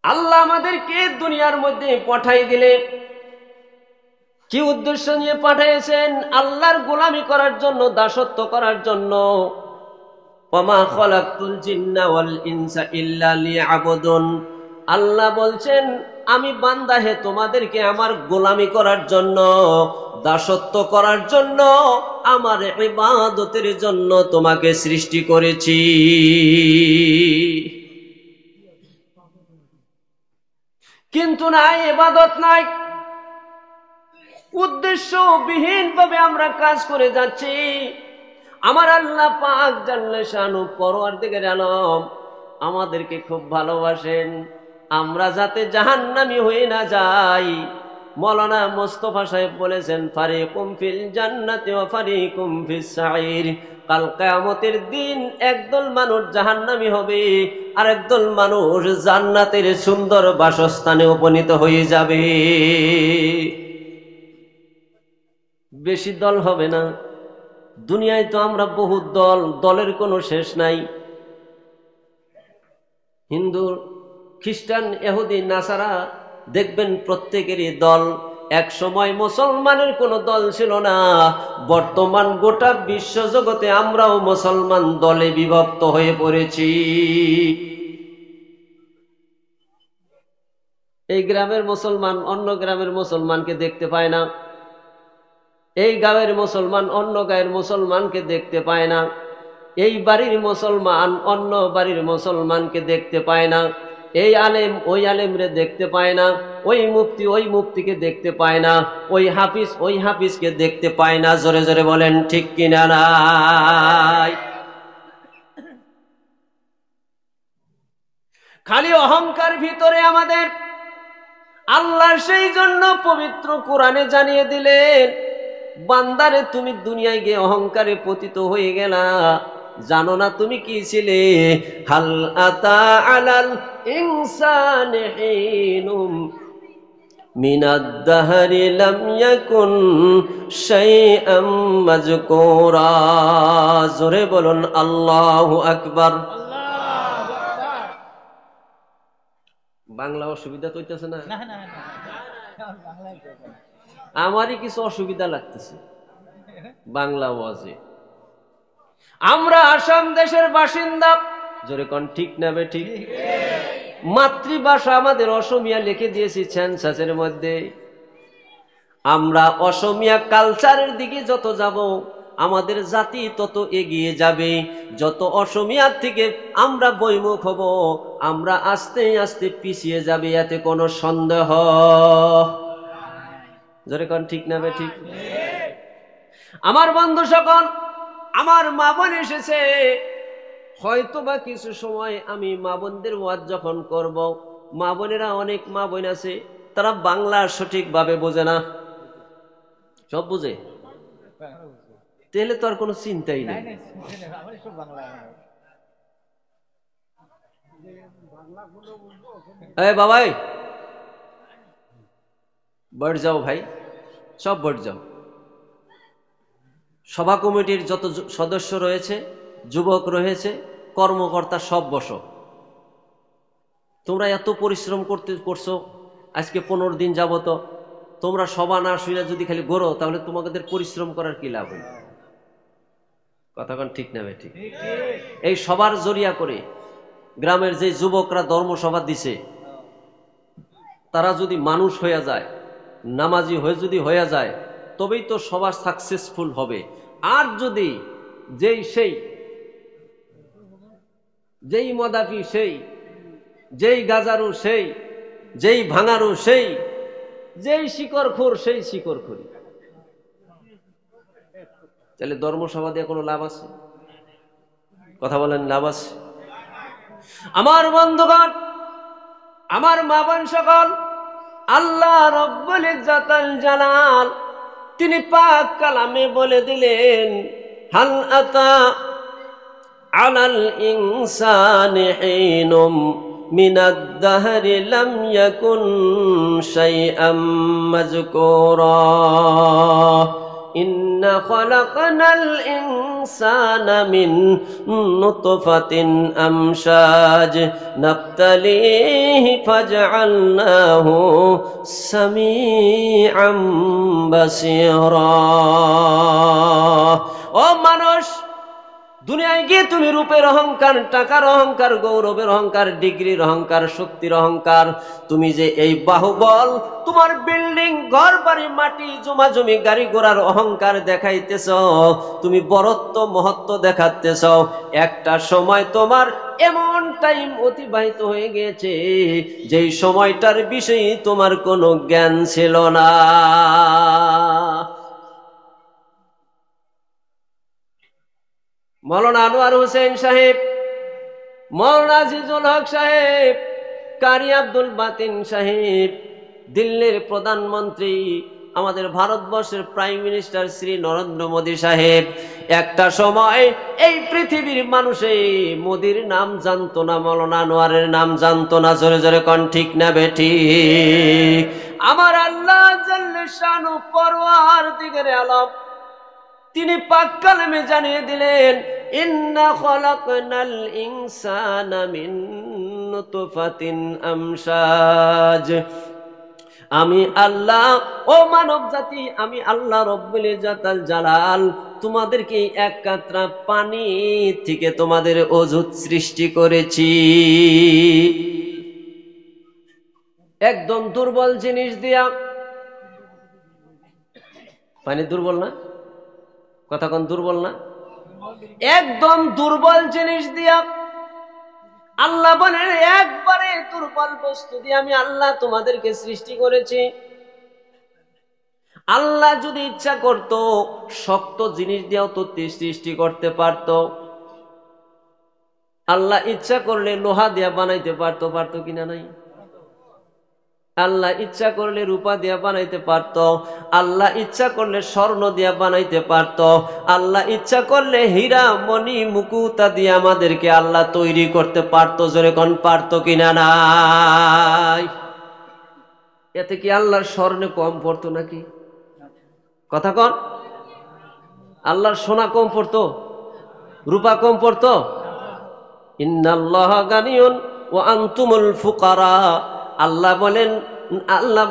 আল্লাহ আমাদেরকে দুনিয়ার মধ্যে পাঠাই দিলে কি উদ্দেশ্য নিয়ে পাঠিয়েছেন? আল্লাহর গোলামি করার জন্য, দাসত্ব করার জন্য। ওয়ামা খালাকতুল জিন্না ওয়াল ইনসা ইল্লা লিয়াবুদুন। আল্লাহ বলছেন আমি বান্দা হে তোমাদেরকে আমার গোলামি করার জন্য, দাসত্ব করার জন্য, আমার ইবাদতের জন্য তোমাকে সৃষ্টি করেছি। কিন্তু নাই, ইবাদত নাই, উদ্দেশ্যবিহীন ভাবে আমরা কাজ করে যাচ্ছি। আমার আল্লাহ পাক জাল্লে শানু পরওয়ারদিগার আলম আমাদেরকে খুব ভালোবাসেন। আমরা যাতে জাহান্নামী হয়ে না যাই। মৌলানা মোস্তফা সাহেব বলেছেন, ফারিকুম ফিল জান্নাতি ওয়া ফারিকুম ফিস সাঈর। কাল কিয়ামতের দিন একদল মানুষ জাহান্নামী হবে, আর একদল মানুষ জান্নাতের সুন্দর বাসস্থানে উপনীত হয়ে যাবে। বেশি দল হবে না। দুনিয়ায় তো আমরা বহু দল, দলের কোনো শেষ নাই। হিন্দু, খ্রিস্টান, ইহুদি, নাসারা দেখবেন প্রত্যেকেরই দল। এক সময় মুসলমানের কোনো দল ছিল না। বর্তমান গোটা বিশ্ব জগতে আমরাও মুসলমান দলে বিভক্ত হয়ে পড়েছি। এই গ্রামের মুসলমান অন্য গ্রামের মুসলমানকে দেখতে পায় না, এই গাঁয়ের মুসলমান অন্য গাঁয়ের মুসলমানকে দেখতে পায় না, এই বাড়ির মুসলমান অন্য বাড়ির মুসলমানকে দেখতে পায় না, এই আলেম ওই আলেমরে দেখতে পায় না, ওই মুফতি ওই মুফতিকে দেখতে পায় না, ওই হাফিজ ওই হাফিজকে দেখতে পায় না। জোরে জোরে বলেন ঠিক কিনা নাই? খালি অহংকার ভিতরে আমাদের। আল্লাহ সেই জন্য পবিত্র কোরআনে জানিয়ে দিলেন, বান্দারে তুমি দুনিয়ায় গিয়ে অহংকারে পতিত হয়ে গেলা, জানো না তুমি কি ছিলে? হাল আতা আলাল ইনসানি হিনুম মিনাদ দাহরি লাম ইয়াকুন শাইআম মাযকুরা। জোরে বলুন আল্লাহু আকবার। বাংলা অসুবিধা হইতেছে না? আমারই কিছু অসুবিধা লাগতেছে বাংলা ওয়াজে। আমরা আসাম দেশের বাসিন্দা, জোরে কোন ঠিক না বে ঠিক? মাতৃভাষা আমাদের অসমীয়া লিখে দিয়েছি সেন্সাসের মধ্যে। আমরা অসমীয়া কালচারের দিকে যত যাব আমাদের জাতি তত এগিয়ে যাবে। যত অসমীয়ার থেকে আমরা বৈমুখ হব, আমরা আস্তে আস্তে পিছিয়ে যাবে, এতে কোনো সন্দেহ। জোরে কোন ঠিক না বে ঠিক? আমার বন্ধু সকল, আমার মা বোন এসেছে, হয়তোবা কিছু সময় আমি মা বোনদের ওয়াজ যখন করব, মা বোনেরা অনেক মা বোন আছে তারা বাংলা সঠিকভাবে বোঝে না। সব বুঝে? তাহলে তো আর কোনো চিন্তাই নেই। বাবাই বট যাও ভাই, সব বট যাও। সভা কমিটির যত সদস্য রয়েছে, যুবক রয়েছে, কর্মকর্তা, সব বসো। তোমরা এত পরিশ্রম করছো আজকে 15 দিন যাবত, তোমরা সভা না শুনে যদি খালি গড়ো তাহলে তোমাদের পরিশ্রম করার কি লাভ হইল? কথাক্ষণ ঠিক না ভাই ঠিক? এই সবার জরিয়া করে গ্রামের যে যুবকরা ধর্মসভা দিছে তারা যদি মানুষ হয়ে যায়, নামাজি হয়ে যদি হয়ে যায়, তবেই তো সবার সাকসেসফুল হবে। আর যদি যেই মদাফি সেই, যেই গাজারু সেই, যেই ভাঙারু সেই, যেই শিকরখোর সেই শিকরখোরি, তাহলে ধর্মসভা দিয়ে কোনো লাভ আছে? কথা বলেন, লাভ আছে? আমার বন্ধুগণ, আমার মা বোন সকল, আল্লাহ রব্বুল ইজ্জাতুল জালাল তিনি পাক কালামে বলে দিলেন, হাল আতা আলাল ইনসানি হিনুম মিনাদ দাহরি লাম ইয়াকুন শাইআম মাযকুরা। ইন্না খলাকনাল ইনসানা মিন নুতফাতিন আমশাজ নাবতালিহি ফাজআলনাহু সামিআম বাসীরা। ও মানুষ, দুনিয়ায় গিয়ে তুমি রূপের অহংকার, টাকার অহংকার, গৌরবের অহংকার, ডিগ্রির অহংকার, শক্তির অহংকার, তুমি যে এই বাহুবল, তোমার বিল্ডিং, ঘর বাড়ি, মাটি, জমা জমি, গাড়ি ঘোড়ার অহংকার দেখাইতেছ, তুমি বরত্ব মহত্ব দেখাতেছ। একটা সময় তোমার এমন টাইম অতিবাহিত হয়ে গিয়েছে যেই সময়টার বিষয়ে তোমার কোনো জ্ঞান ছিল না। মৌলানা আনোয়ার হোসেন সাহেব, মৌলানা আজিজুল হক সাহেব, কারি আব্দুল বাতিন সাহেব, দিল্লির প্রধানমন্ত্রী, আমাদের ভারতবর্ষের প্রাইম মিনিস্টার শ্রী নরেন্দ্র মোদী সাহেব, একটা সময় এই পৃথিবীর মানুষে মোদীর নাম জানতো না, মৌলানা আনোয়ারের নাম জানতো না। জোরে জোরে কোন ঠিক না বেঠিক? আমার আল্লাহ জাল্লে শানু পরওয়ারদিগার আলম তিনি পাক কালামে জানিয়ে দিলেন, ইন্না খলাকনাল ইনসানা মিন নুতফাতিন আমশাজ। আমি আল্লাহ, ও মানব জাতি, আমি আল্লাহ রব্বুল ইজ্জাতুল জালাল তোমাদেরকে এক কাতরা পানি থেকে তোমাদের অযুত সৃষ্টি করেছি। একদম দুর্বল জিনিস দিয়া। পানি দুর্বল না? কথা কোন দুর্বল না? একদম দুর্বল জিনিস দিয়া আল্লাহ বলেন, একবারে দুর্বল বস্তু দিয়ে আমি আল্লাহ তোমাদেরকে সৃষ্টি করেছি। আল্লাহ যদি ইচ্ছা করত শক্ত জিনিস দিয়েও তো সৃষ্টি করতে পারত। আল্লাহ ইচ্ছা করলে লোহা দিয়া বানাইতে পারতো, পারতো কিনা নাই? আল্লাহ ইচ্ছা করলে রূপা দিয়া বানাইতে পারত, আল্লাহ ইচ্ছা করলে স্বর্ণ দিয়া বানাইতে পারত, আল্লাহ ইচ্ছা করলে হীরা মণি মুকুতা দিয়ে আমাদেরকে আল্লাহ তৈরি করতে পারত। জোরে কোন পারতো কিনা নাই? এতে কি আল্লাহর স্বর্ণে কম পড়তো নাকি? কথা কন। আল্লাহর সোনা কম পড়তো? রূপা কম পড়তো? ইন্নাল্লাহা গানিয়ুন ওয়া আনতুমুল ফুকারা। আল্লাহ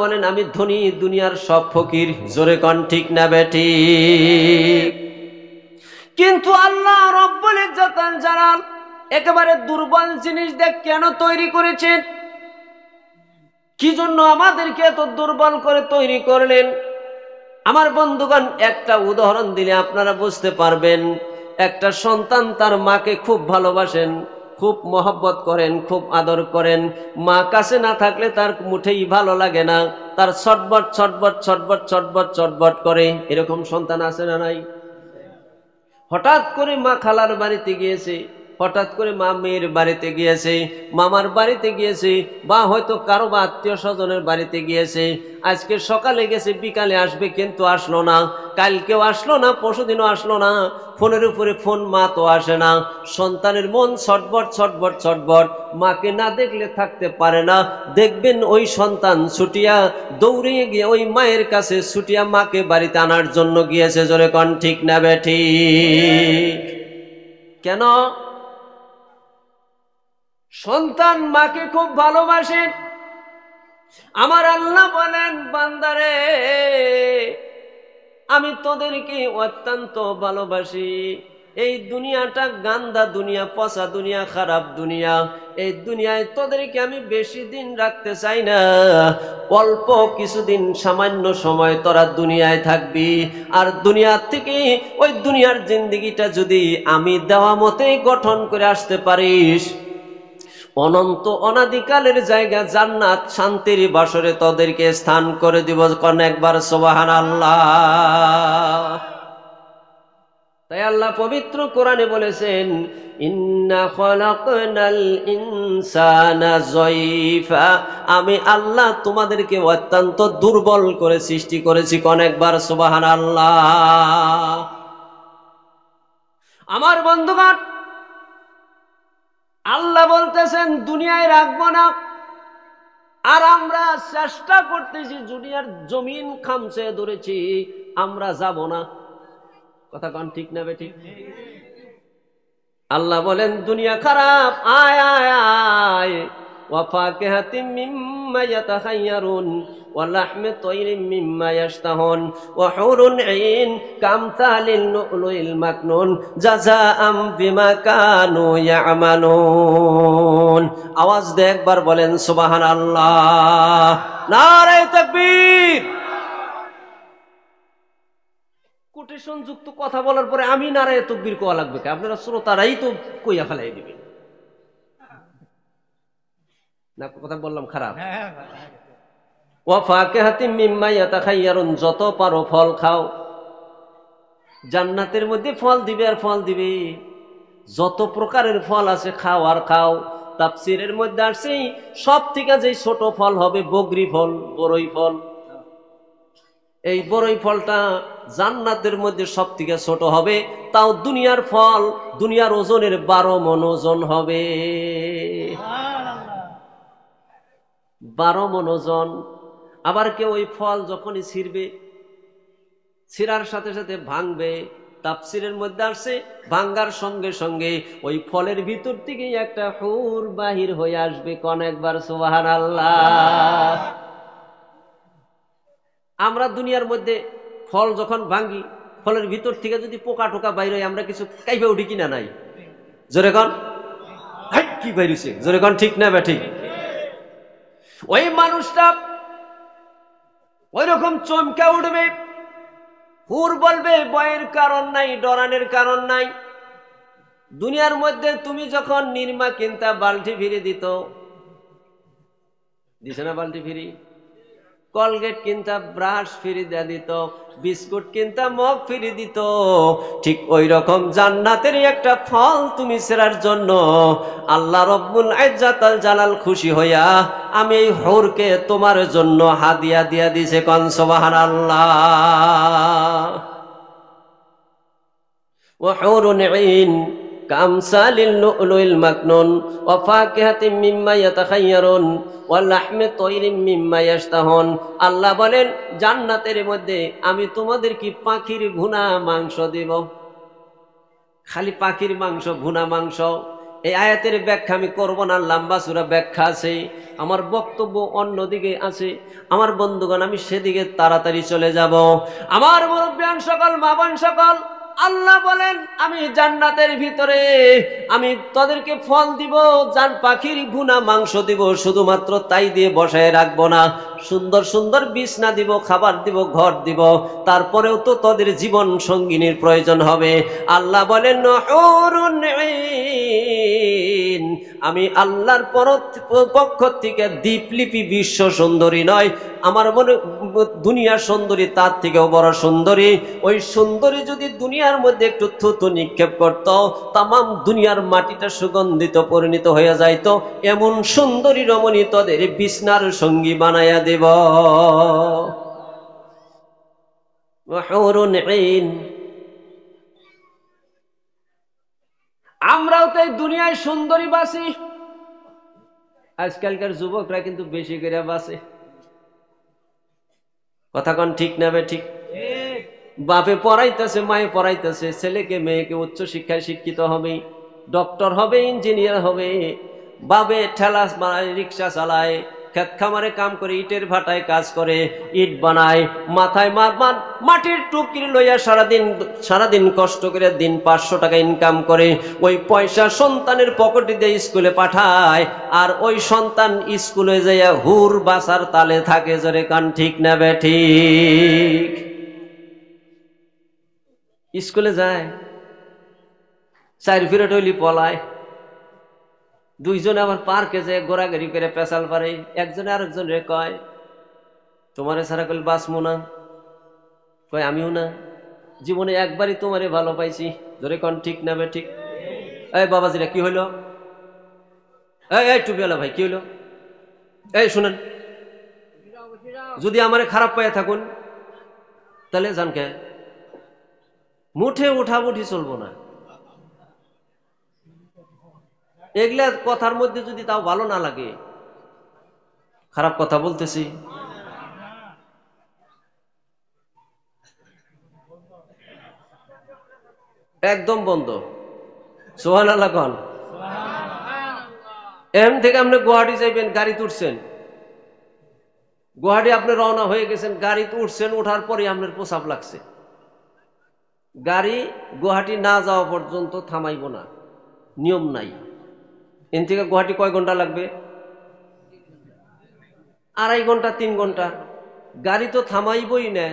বলেন আমি ধনী, দুনিয়ার সব ফকির। জোরে কোন ঠিক না বেঠিক? কিন্তু আল্লাহ রব্বুল ইজ্জাতুল জালাল একেবারে দুর্বল জিনিস দিয়ে কেন তৈরি করেছেন? কি জন্য আমাদেরকে এত দুর্বল করে তৈরি করলেন? আমার বন্ধুগণ, একটা উদাহরণ দিলে আপনারা বুঝতে পারবেন। একটা সন্তান তার মাকে খুব ভালোবাসেন, খুব মহব্বত করেন, খুব আদর করেন। মা কাছে না থাকলে তার মুঠেই ভালো লাগে না, তার ছটবট ছটবট ছটবট ছটবট ছটবট করে। এরকম সন্তান আছে না নাই? হঠাৎ করে মা খালার বাড়িতে গিয়েছে, হঠাৎ করে মা মেয়ের বাড়িতে গিয়েছে, মামার বাড়িতে গিয়েছে, বা হয়তো কারো বা আত্মীয় স্বজনের বাড়িতে গিয়েছে। আজকে সকালে গেছে, বিকালে আসবে, কিন্তু আসলো না। কালকেও আসলো না, পরশুদিনও আসলো না। ফোনের উপরে ফোন, মা তো আসে না। সন্তানের মন ছটবট ছটবট ছটবট, মাকে না দেখলে থাকতে পারে না। দেখবেন ওই সন্তান ছুটিয়া দৌড়িয়ে গিয়ে ওই মায়ের কাছে ছুটিয়া মাকে বাড়িতে আনার জন্য গিয়েছে। জোরে কোন ঠিক না বেঠিক? কেন? সন্তান মাকে খুব ভালোবাসে। আমার আল্লাহ বলেন, বান্দারে আমি তোদেরকে অত্যন্ত ভালোবাসি। এই দুনিয়াটা গান্দা দুনিয়া, পচা দুনিয়া, খারাপ দুনিয়া। এই দুনিয়ায় তোদেরকে আমি বেশি দিন রাখতে চাই না। অল্প কিছুদিন, সামান্য সময় তোরা দুনিয়ায় থাকবি। আর দুনিয়া থেকে ওই দুনিয়ার জিন্দেগিটা যদি আমি দেওয়া মতেই গঠন করে আসতে পারিস, অনন্ত অনাদিকালের জায়গা জান্নাত, শান্তির বাসরে তোদেরকে স্থান করে দিব। কোন একবার সুবহানাল্লাহ। তাই আল্লাহ পবিত্র কোরআনে বলেছেন, ইন্না খলাকনাল ইনসানা যায়ফা। আমি আল্লাহ তোমাদেরকে অত্যন্ত দুর্বল করে সৃষ্টি করেছি। কোন একবার সুবহানাল্লাহ। আমার বন্ধুগণ, আল্লাহ বলতেছেন দুনিয়ায় রাখবো না। আর আমরা চেষ্টা করতেছি, দুনিয়ার জমিন খামচে ধরেছি, আমরা যাব না। কথা কন ঠিক না বে ঠিক? আল্লাহ বলেন দুনিয়া খারাপ, আয় আয় আয়, ওয়া ফাকিহাতিম মিম্মা ইয়াতাখায়্যারুন ওয়া লাহমি তায়রিম মিম্মা ইয়াশতাহুন ওয়া হুরুন আইন কামসালিল লুলুইল মাকনুন জাযাআম বিমা কানু ইয়ামালুন। আওয়াজ দিয়ে একবার বলেন সুবহানাল্লাহ, নারে তাকবীর। কোটেশন যুক্ত কথা বলার পরে আমি নারায়ে তাকবীর কোয়া লাগবে কে? আপনারা শ্রোতারাই তো কইয়া ফেলাই দিবেন না। কথা বললাম খারাপ? ওয়া ফাকিহাতিম মিম্মা ইয়াতাখায়্যারুন, যত পারো ফল খাও। জান্নাতের মধ্যে ফল দিবে আর ফল দিবে, যত প্রকারের ফল আছে খাও আর খাও। তাফসীরের মধ্যে আসছে সব থেকে যে ছোট ফল হবে বগরি ফল, বড়ই ফল। এই বড়ই ফলটা জান্নাতের মধ্যে সব থেকে ছোট হবে, তাও দুনিয়ার ফল, দুনিয়ার ওজনের 12 মণ ওজন হবে। 12 মণ ওজন। আবার কেউ ওই ফল যখনই ছিঁড়বে, ছিঁড়ার সাথে সাথে ভাঙবে। তাফসীরের মধ্যে আসছে ভাঙ্গার সঙ্গে সঙ্গে ওই ফলের ভিতর থেকে একটা হুর বাহির হয়ে আসবে। কোন একবার সুবহানাল্লাহ। আমরা দুনিয়ার মধ্যে ফল যখন ভাঙ্গি, ফলের ভিতর থেকে যদি পোকা টোকা বাইর হয়, আমরা কিছু কাইপে উঠি কিনা নাই? জোরে কন, কি বাইরেছে? জোরে কন ঠিক না বে ঠিক? ওই মানুষটা ওই রকম চমকে উঠবে, হুর বলবে ভয়ের কারণ নাই, ডরানের কারণ নাই। দুনিয়ার মধ্যে তুমি যখন নির্মা কিনতা বালতি ফিরে দিত, দিছে না বালতি ফিরি? কলগেট কিনতা ব্রাশ ফিরে দিয়ে দিত, বিস্কুট কিনতা মগ ফিরে দিত। ঠিক ওই রকম জান্নাতের একটা ফল তুমি ছেড়ার জন্য আল্লাহ রব্বুল ইজ্জত আল জালাল খুশি হইয়া আমি এই হুরকে তোমার জন্য হাদিয়া দিয়া দিছে। কোন সুবহানাল্লাহ। ওয়া হুরুন আইন কামসালিল লুলুইল মাকনুন ওয়া ফাকিহাতিম মিম্মা ইয়াতাখায়্যারুন ওয়া লাহমি তায়রিম মিম্মা ইয়াশতাহুন। আল্লাহ বলেন জান্নাতের মধ্যে আমি তোমাদের কি পাখির ভুনা মাংস দেব? খালি পাখির মাংস, ভুনা মাংস? এই আয়াতের ব্যাখ্যা আমি করব না, লম্বা সূরা ব্যাখ্যা আছে। আমার বক্তব্য অন্যদিকে আছে। আমার বন্ধুগণ, আমি সেদিকে তাড়াতাড়ি চলে যাব। আমার মুরব্বিয়ান সকল, মা বোন সকল, আল্লাহ বলেন আমি জান্নাতের ভিতরে আমি তাদেরকে ফল দিব, জান পাখির ভুনা মাংস দিব। শুধুমাত্র তাই দিয়ে বসায় রাখবো না, সুন্দর সুন্দর বিছনা দিব, খাবার দিব, ঘর দিব। তারপরেও তো তাদের জীবন সঙ্গিনীর প্রয়োজন হবে। আল্লাহ বলেন হুরুন আইন, আমি আল্লাহর পক্ষ থেকে দীপলিপি বিশ্ব সুন্দরী নয়, আমার মনে দুনিয়ার সুন্দরী তার থেকেও বড় সুন্দরী। ওই সুন্দরী যদি দুনিয়ার মধ্যে একটু থুতু নিক্ষেপ করত, তামাম দুনিয়ার মাটিটা সুগন্ধিত পরিণত হয়ে যাইত। এমন সুন্দরী রমণী তোদের বিছনার সঙ্গী বানায়া দেব। হুরুন আইন। আমরাও তো এই দুনিয়ায় সুন্দরী বাসি। আজকালকার যুবকরা কিন্তু বেশি করে বাসে। কথা কন ঠিক না বে ঠিক? বাপে পড়াইতেছে, মায়ে পড়াইতেছে, ছেলেকে মেয়েকে উচ্চ শিক্ষায় শিক্ষিত হবে, ডক্টর হবে, ইঞ্জিনিয়ার হবে। বাপে ঠেলা বানায়, রিক্সা চালায়, ক্ষেত খামারে কাম করে, ইটের ভাটায় কাজ করে, ইট বানায়, মাথায় মাটির টুকরি লইয়া সারাদিন কষ্ট করে দিন 500 টাকা ইনকাম করে। ওই পয়সা সন্তানের পকেটে দিয়ে স্কুলে পাঠায়, আর ওই সন্তান স্কুলে যাইয়া হুর বাসার তালে থাকে। জোরে কান ঠিক না বে ঠিক? স্কুলে যায়, 4 পিরিয়ড হইলি পলায়, দুইজনে আবার পার্কে যায় গোড়াগাড়ি করে পেশাল পারে। একজনে আরেকজন রে কয় তোমারে ছাড়া কইল বাঁচমু না, কয় আমিও না, জীবনে একবারই তোমারে ভালো পাইছি। ধরে কন ঠিক না বে ঠিক? এই বাবাজিরা কি হইল? এই টুপিওয়ালা ভাই কি হইল? এই শুনেন, যদি আমারে খারাপ পাইয়া থাকুন তাহলে জানকে মুঠে উঠাবুঠি চলবো না। এগুলা কথার মধ্যে যদি তাও ভালো না লাগে, খারাপ কথা বলতেছি, একদম বন্ধ। সুবহানাল্লাহ কোন। এম থেকে আপনি গুয়াহাটি যাইবেন, গাড়িতে উঠছেন, গুয়াহাটি আপনি রওনা হয়ে গেছেন, গাড়িতে উঠছেন, ওঠার পরে আপনার প্রসাব লাগছে, গাড়ি গুয়াহাটি না যাওয়া পর্যন্ত থামাইব না, নিয়ম নাই। এন থেকে গুয়াহাটি কয় ঘন্টা লাগবে? 2.5 ঘন্টা 3 ঘন্টা। গাড়ি তো থামাইবই না,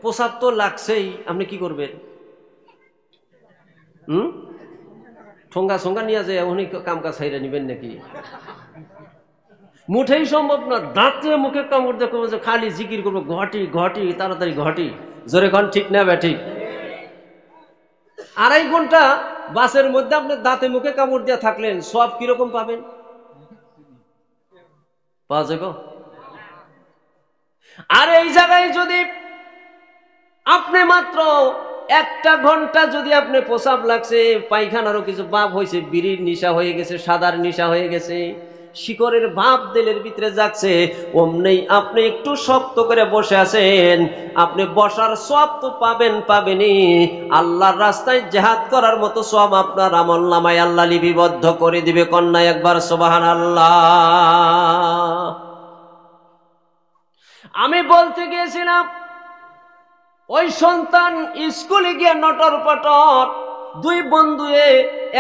প্রসাব তো লাগছেই, আপনি কি করবেন? ঠোঙ্গা সঙ্গা নিয়ে যায় উনি কাম কাজ ছাইরা নিবেন নাকি? মুঠেই সম্ভব না। দাঁতে মুখে কামড় দেখো, খালি জিকির করবো ঘটি ঘটি, তাড়াতাড়ি ঘটি। জোরে খান ঠিক না ব্যাঠিক? 2.5 ঘন্টা বাসের মধ্যে আপনি দাঁতে মুখে কামড় দিয়ে থাকলেন, সব কিরকম পাবেন? পাওয়া যাবে। আর এই জায়গায় যদি আপনি মাত্র 1 ঘন্টা যদি আপনি প্রসাব লাগছে, পায়খানারও কিছু ভাব হয়েছে, বিড়ির নিশা হয়ে গেছে, সাদার নিশা হয়ে গেছে, শিকরের ভাব দিলের ভিতরে যাচ্ছে, অমনি আপনি একটু শক্ত করে বসে আছেন, আপনি বসার সওয়াব তো পাবেনই, আল্লাহর রাস্তায় জিহাদ করার মতো সওয়াব আপনার আমলনামায় আল্লাহ লিপিবদ্ধ করে দিবে। কন্যা একবার সুবহানাল্লাহ। আমি বলতে গিয়েছিলাম, ওই সন্তান স্কুলে গিয়ে নটর পটর, 2 বন্ধু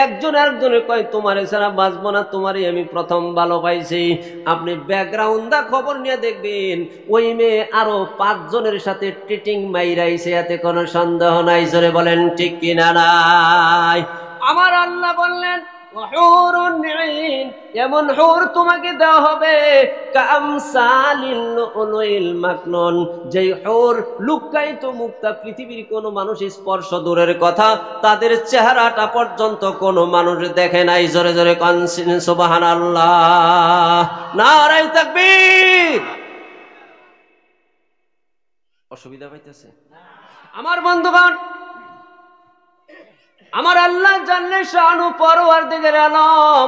একজন আরেকজনের কয় তোমারে ছাড়া বাঁচবো না, তোমারই আমি প্রথম ভালো পাইছি। আপনি ব্যাকগ্রাউন্ডা খবর নিয়ে দেখবেন, ওই মেয়ে আরো 5 জনের সাথে ট্রিটিং মাইরাইছে, এতে কোনো সন্দেহ নাই। জোরে বলেন ঠিক কিনা নাই? আমার আল্লাহ বললেন এমন হুর তোমাকে দেওয়া হবে কামসালিল লুলুইল মাকনুন, যেই হুর লুকায়িত মুক্তা, পৃথিবীর কোন মানুষ স্পর্শ দূরের কথা, তাদের চেহারাটা পর্যন্ত কোন মানুষ দেখে নাই। জোরে জোরে কানসিন সুবহানাল্লাহ, নারায়ে তাকবীর। অসুবিধা পাইতেছে আমার বন্ধুগণ? আমার আল্লাহ জাল্লে শানু পরওয়ারদিগার আলম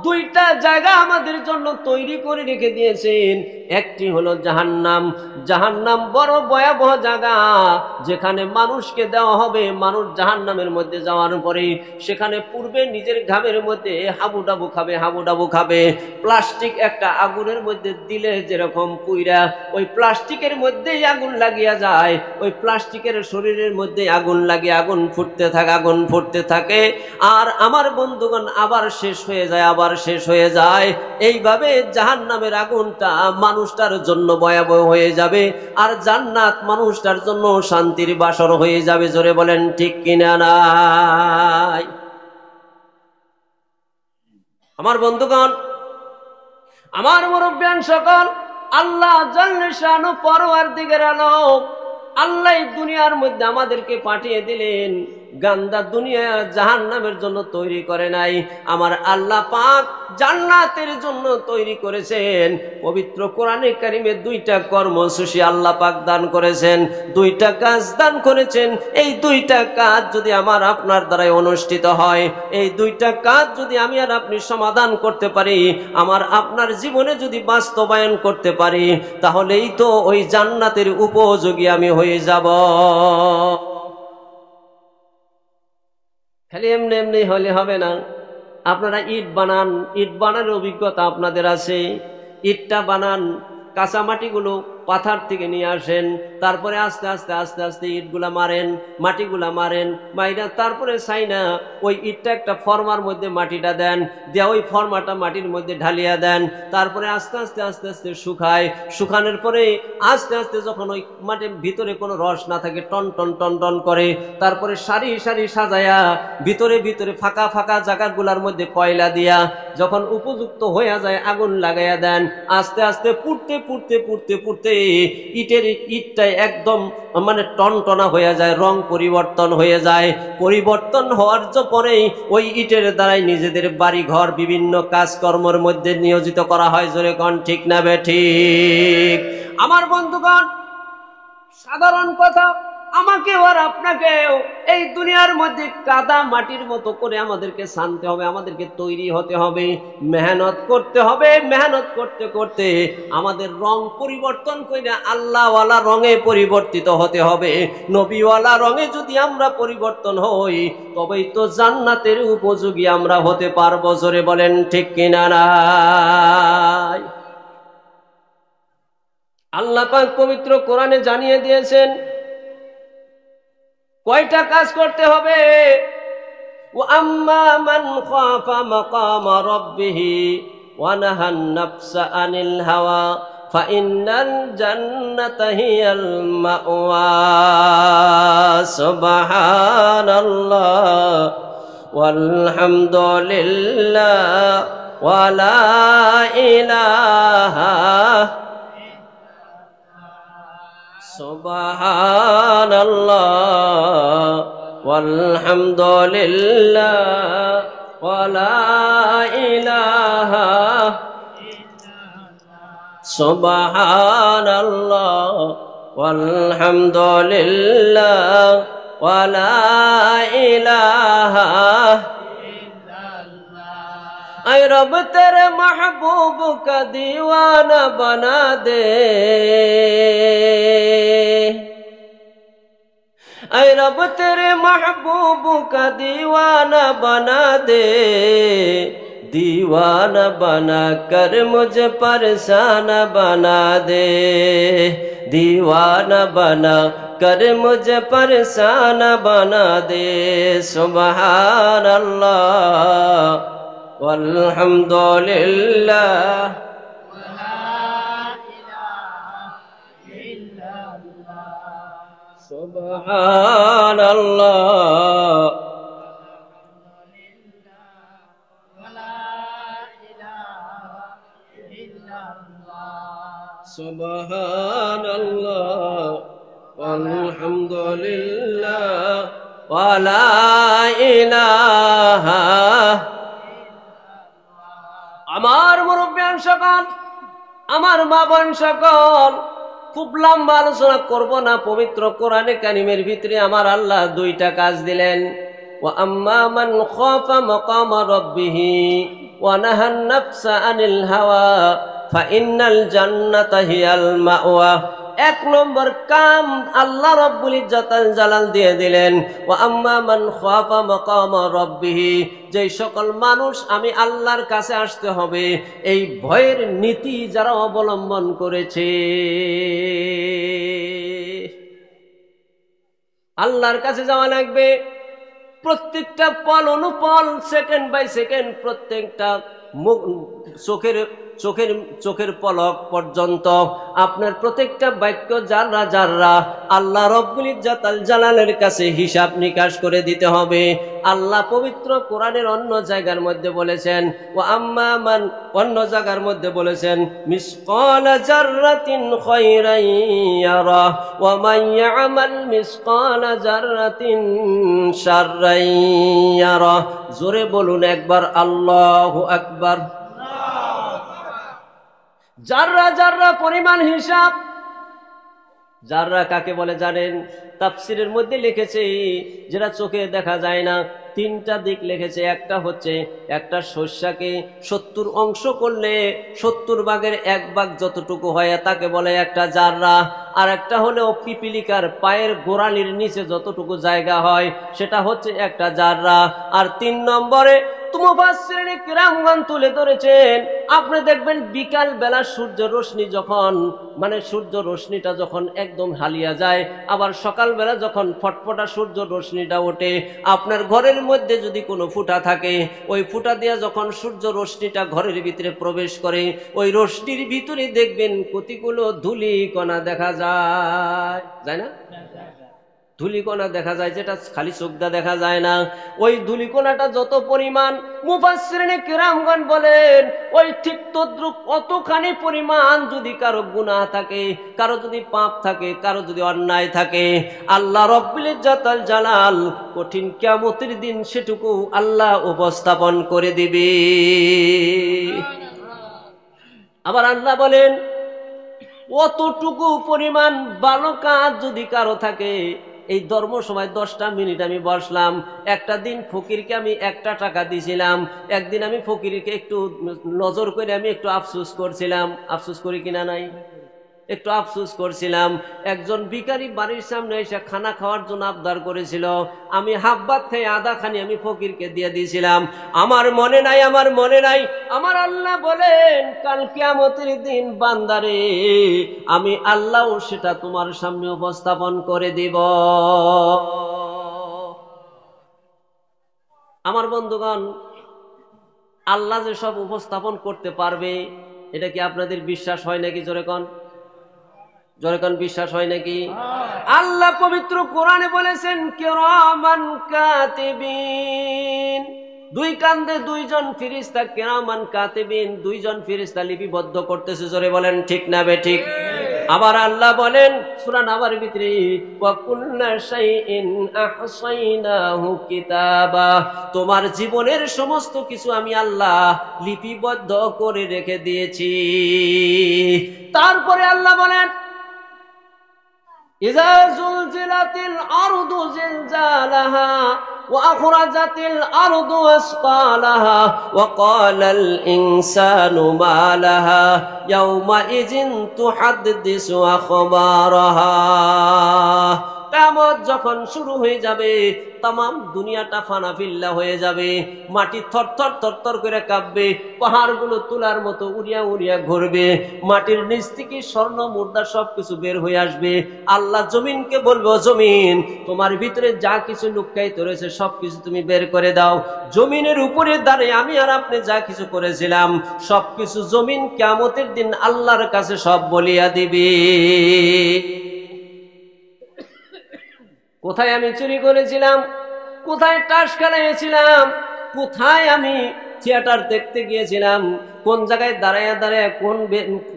2টা জায়গা আমাদের জন্য তৈরি করে রেখে দিয়েছেন। একটি হলো জাহান্নাম। জাহান্নাম বড় ভয়াবহ জায়গা, যেখানে মানুষকে দেওয়া হবে, মানুষ জাহান্নামের মধ্যে যাওয়ার পরে সেখানে পূর্বে নিজের ঘামের মধ্যে হাবুডাবু খাবে। প্লাস্টিক একটা আগুনের মধ্যে দিলে যেরকম পুইরা ওই প্লাস্টিকের মধ্যেই আগুন লাগিয়া যায়, ওই প্লাস্টিকের শরীরের মধ্যে আগুন লাগে, আগুন ফুটতে থাকে। আর আমার বন্ধুগণ আবার শেষ হয়ে যায়। এইভাবে জাহান্নামের আগুনটা মানুষটার জন্য ভয়াবহ হয়ে যাবে, আর জান্নাত মানুষটার জন্য শান্তির বাসর হয়ে যাবে। জোরে বলেন ঠিক কিনা নাই? আমার বন্ধুগণ, আমার মুরব্বিয়ান সকল, আল্লাহ জাল্লে শানু পরওয়ারদিগার আলম আল্লাহ দুনিয়ার মধ্যে আমাদেরকে পাঠিয়ে দিলেন, গান্দা দুনিয়া জাহান্নামের জন্য তৈরি করে নাই। আমার আল্লাহ পাক জান্নাতের জন্য তৈরি করেছেন। পবিত্র কোরআনে কারিমে 2টা কর্মসূচি আল্লাহ পাক দান করেছেন, 2টা কাজ দান করেছেন। এই 2টা কাজ যদি আমার আপনার দ্বারাই অনুষ্ঠিত হয়, এই 2টা কাজ যদি আমি আর আপনি সমাধান করতে পারি, আমার আপনার জীবনে যদি বাস্তবায়ন করতে পারি, তাহলেই তো ওই জান্নাতের উপযোগী আমি হয়ে যাব। খালি এমনি হলে হবে না। আপনারা ইট বানান, ইট বানানোর অভিজ্ঞতা আপনাদের আছে। ইটটা বানান, কাঁচা মাটিগুলো পাথার থেকে নিয়ে আসেন, তারপরে আস্তে আস্তে ইটগুলা মারেন, মাটিগুলা মারেন, মাইরা তারপরে চাইনা ওই ইটটা একটা ফর্মার মধ্যে মাটিটা দেন, দেয়া ওই ফর্মাটা মাটির মধ্যে ঢালিয়া দেন, তারপরে আস্তে আস্তে শুকায়। শুকানোর পরে আস্তে আস্তে যখন ওই মাটির ভিতরে কোনো রস না থাকে, টন করে, তারপরে সারি সাজায়া ভিতরে ফাঁকা জায়গাগুলার মধ্যে কয়লা দিয়া যখন উপযুক্ত হয়ে যায়, আগুন লাগাইয়া দেন। আস্তে আস্তে পুড়তে ইটটা একদম মানে টনটনা হয়ে যায়, রং পরিবর্তন হয়ে যায়। পরিবর্তন হওয়ার পরেই ওই ইটের দ্বারাই নিজেদের বাড়ি ঘর বিভিন্ন কাজকর্মের মধ্যে নিয়োজিত করা হয়। জোরে কোন ঠিক না বেঠিক? আমার বন্ধুগণ, সাধারণ কথা, আমাকেও আর আপনাকেও এই দুনিয়ার মধ্যে কাদা মাটির মতো করে আমাদেরকে শানতে হবে, আমাদেরকে তৈরি হতে হবে, মেহনত করতে হবে। মেহনত করতে করতে আমাদের রং পরিবর্তন করে আল্লাহওয়ালা রঙে পরিবর্তিত হতে হবে। নবীওয়ালা রঙে যদি আমরা পরিবর্তন হই তবেই তো জান্নাতের উপযোগী আমরা হতে পারবো। জোরে বলেন ঠিক কিনা নাই? আল্লাহ পাক পবিত্র কোরআনে জানিয়ে দিয়েছেন কয়টা কাজ করতে হবে। ওয়াম্মা মান খাফা মাকামা রাব্বিহি ওয়া নাহান নাফসা আনিল হাওয়া ফাইন্নাল জান্নাতা হিয়াল মাওয়া। সুবহানাল্লাহ ওয়ালহামদুলিল্লাহ ওয়া লা ইলাহা সুবহানাল্লাহ ওয়ালহামদুলিল্লাহ ওয়া লা ইলাহা সুবহানাল্লাহ ওয়ালহামদুলিল্লাহ ওয়া লা ইলাহা। ऐ रब तेरे महबूब का दीवाना बना दे, ऐ रब तेरे महबूब का दीवाना बना दे, दीवाना बना कर मुझे परेशान बना दे, दीवाना बना कर मुझे परेशान बना दे। सुभान अल्लाह वल्हम्दुलिल्लाह सुभान अल्लाह सुभान अल्लाह वल्हम्दुलिल्लाह वला इलाहा। আমার মুরব্বিয়ান সকল, আমার মা বোন সকল, খুব লম্বা আলোচনা করব না। পবিত্র কোরআনে কারিমের ভিতরে আমার আল্লাহ দুইটা কাজ দিলেন। ওয়া আম্মা মান খাফা মাকামা রাব্বিহি ওয়া নাহান নাফসা আনিল হাওয়া ফাইন্নাল জান্নাতা হিয়াল মাওয়া। এক নম্বর কাম আল্লাহ রাব্বুল ইজ্জাতুল জালাল দিয়ে দিলেন। ওয়া আম্মা মান খাফা মাকামা রাব্বিহি, যে সকল মানুষ আমি আল্লাহর কাছে আসতে হবে, এই ভয়ের নীতি যারা অবলম্বন করেছে, আল্লাহর কাছে যাওয়া লাগবে। প্রত্যেকটা পল অনুপল, সেকেন্ড বাই সেকেন্ড, প্রত্যেকটা চোখের পলক পর্যন্ত আপনার প্রত্যেকটা বাক্য জাররা জাররা আল্লাহ রব্বুল ইজ্জাতুল জালালের কাছে হিসাব নিকাশ করে দিতে হবে। আল্লাহ পবিত্র কোরআনের অন্য জায়গার মধ্যে বলেছেন ওয়া আম্মা মান, অন্য জায়গার মধ্যে বলেছেন মিসকালা জাররাতিন খায়রান ইয়ারা ওয়া মান ইয়ামাল মিসকালা জাররাতিন শাররান ইয়ারা। জোরে বলুন একবার আল্লাহু আকবার। জাররা জাররা পরিমাণ হিসাব। জাররা কাকে বলে জানেন? তাফসীরের মধ্যে লিখেছে যেটা চোখে দেখা যায় না, তিনটা দিক লিখেছে। একটা হচ্ছে একটা শস্যকে 70 অংশ করলে 70 ভাগের 1 ভাগ যতটুকু হয় তাকে বলে একটা জাররা। আর একটা হলো পিপিলিকার পায়ের গোড়ালির নিচে যতটুকু জায়গা হয় সেটা হচ্ছে একটা জাররা। আর 3 নম্বরে মুফাসসিরিন কিরামগণ তুলে ধরেছেন, আপনি দেখবেন বিকাল বেলা সূর্য রশ্মি যখন, মানে সূর্য রশ্মিটা যখন একদম হালিয়া যায়, আবার সকাল বেলা যখন ফটফটা সূর্য রশ্মিটা ওঠে, আপনার ঘরের মধ্যে যদি কোনো ফুটা থাকে, ওই ফুটা দিয়ে যখন সূর্য রশ্মিটা ঘরের ভিতরে প্রবেশ করে, ওই রশ্মির ভিতরে দেখবেন কতগুলো ধূলি কণা দেখা যায়, যায় না? ধূলিকণা দেখা যায়, যেটা খালি চোখটা দেখা যায় না। ওই ধূলিকণাটা যত পরিমাণ, মুফাসসিরিন কিরামগণ বলেন ওই ঠিক তদ্রুপ অতখানি পরিমাণ যদি কারো গুনাহ থাকে, কারো যদি পাপ থাকে, কারো যদি অন্যায় থাকে, আল্লাহ রব্বুল ইজ্জাতুল জালাল কঠিন কিয়ামতের দিন সেটুকু আল্লাহ উপস্থাপন করে দিবে। আবার আল্লাহ বলেন অতটুকু পরিমাণ ভালো কাজ যদি কারো থাকে, এই ধর্ম সময় 10টা মিনিট আমি বসলাম। একটা দিন ফকিরকে আমি 1টা টাকা দিয়েছিলাম, একদিন আমি ফকিরকে একটু নজর করে আমি একটু আফসোস করছিলাম। আফসোস করি কিনা নাই? একটু আফসোস করছিলাম। একজন ভিখারি বাড়ির সামনে এসে খানা খাওয়ার জন্য আবদার করেছিল, আমি হাফ ভাত খেয়ে আধা খানি আমি ফকিরকে দিয়ে দিয়েছিলাম। আমার মনে নাই, আমার মনে নাই। আমার আল্লাহ বলেন কাল কিয়ামতের দিন বান্দারে আমি আল্লাহ সেটা তোমার সামনে উপস্থাপন করে দিব। আমার বন্ধুগণ, আল্লাহ যে সব উপস্থাপন করতে পারবে এটা কি আপনাদের বিশ্বাস হয় নাকি? জোরে কোন, জোরে কোন, বিশ্বাস হয় নাকি? আল্লাহ পবিত্র কোরআনে বলেছেন কিরামান কাতিবিন, দুই কান্দে দুইজন ফেরেশতা, কিরামান কাতিবিন, দুইজন ফেরেশতা লিপিবদ্ধ করতেছে। জোরে বলেন ঠিক না বেঠিক? আবার আল্লাহ বলেন সূরা নাবার ভিতরে ওয়া কুল্লা শাইইন আহসাইনাহু কিতাবা, তোমার জীবনের সমস্ত কিছু আমি আল্লাহ লিপিবদ্ধ করে রেখে দিয়েছি। তারপরে আল্লাহ বলেন ইযা যুলজিলাতিল আরদু জিলজালাহা ওয়া আখরাজাতিল আরদু আসকালাহা ওয়া ক্বালাল ইনসানু মা লাহা ইয়াওমা ইযিন তুহাদ্দিসু আখবারাহা। কিয়ামত যখন শুরু হয়ে যাবে, তামাম দুনিয়াটা ফানাফিল্লা হয়ে যাবে, মাটি থরথর থরথর করে কাঁপবে, পাহাড়গুলো তুলার মতো উড়িয়া উড়িয়া ঘুরবে, মাটির নিচ থেকে স্বর্ণ মুদ্রা সবকিছু বের হয়ে আসবে। আল্লাহ জমিনকে বলবো, জমিন তোমার ভিতরে যা কিছু লুকায়িত রয়েছে সবকিছু তুমি বের করে দাও। জমিনের উপরে দাঁড়িয়ে আমি আর আপনি যা কিছু করেছিলাম সবকিছু জমিন কিয়ামতের দিন আল্লাহর কাছে সব বলিয়া দিবে। কোথায় আমি চুরি করেছিলাম, কোথায় টাস খেলাইছিলাম, কোথায় আমি থিয়েটার দেখতে গিয়েছিলাম, কোন জায়গায় দাঁড়ায় দাঁড়ায় কোন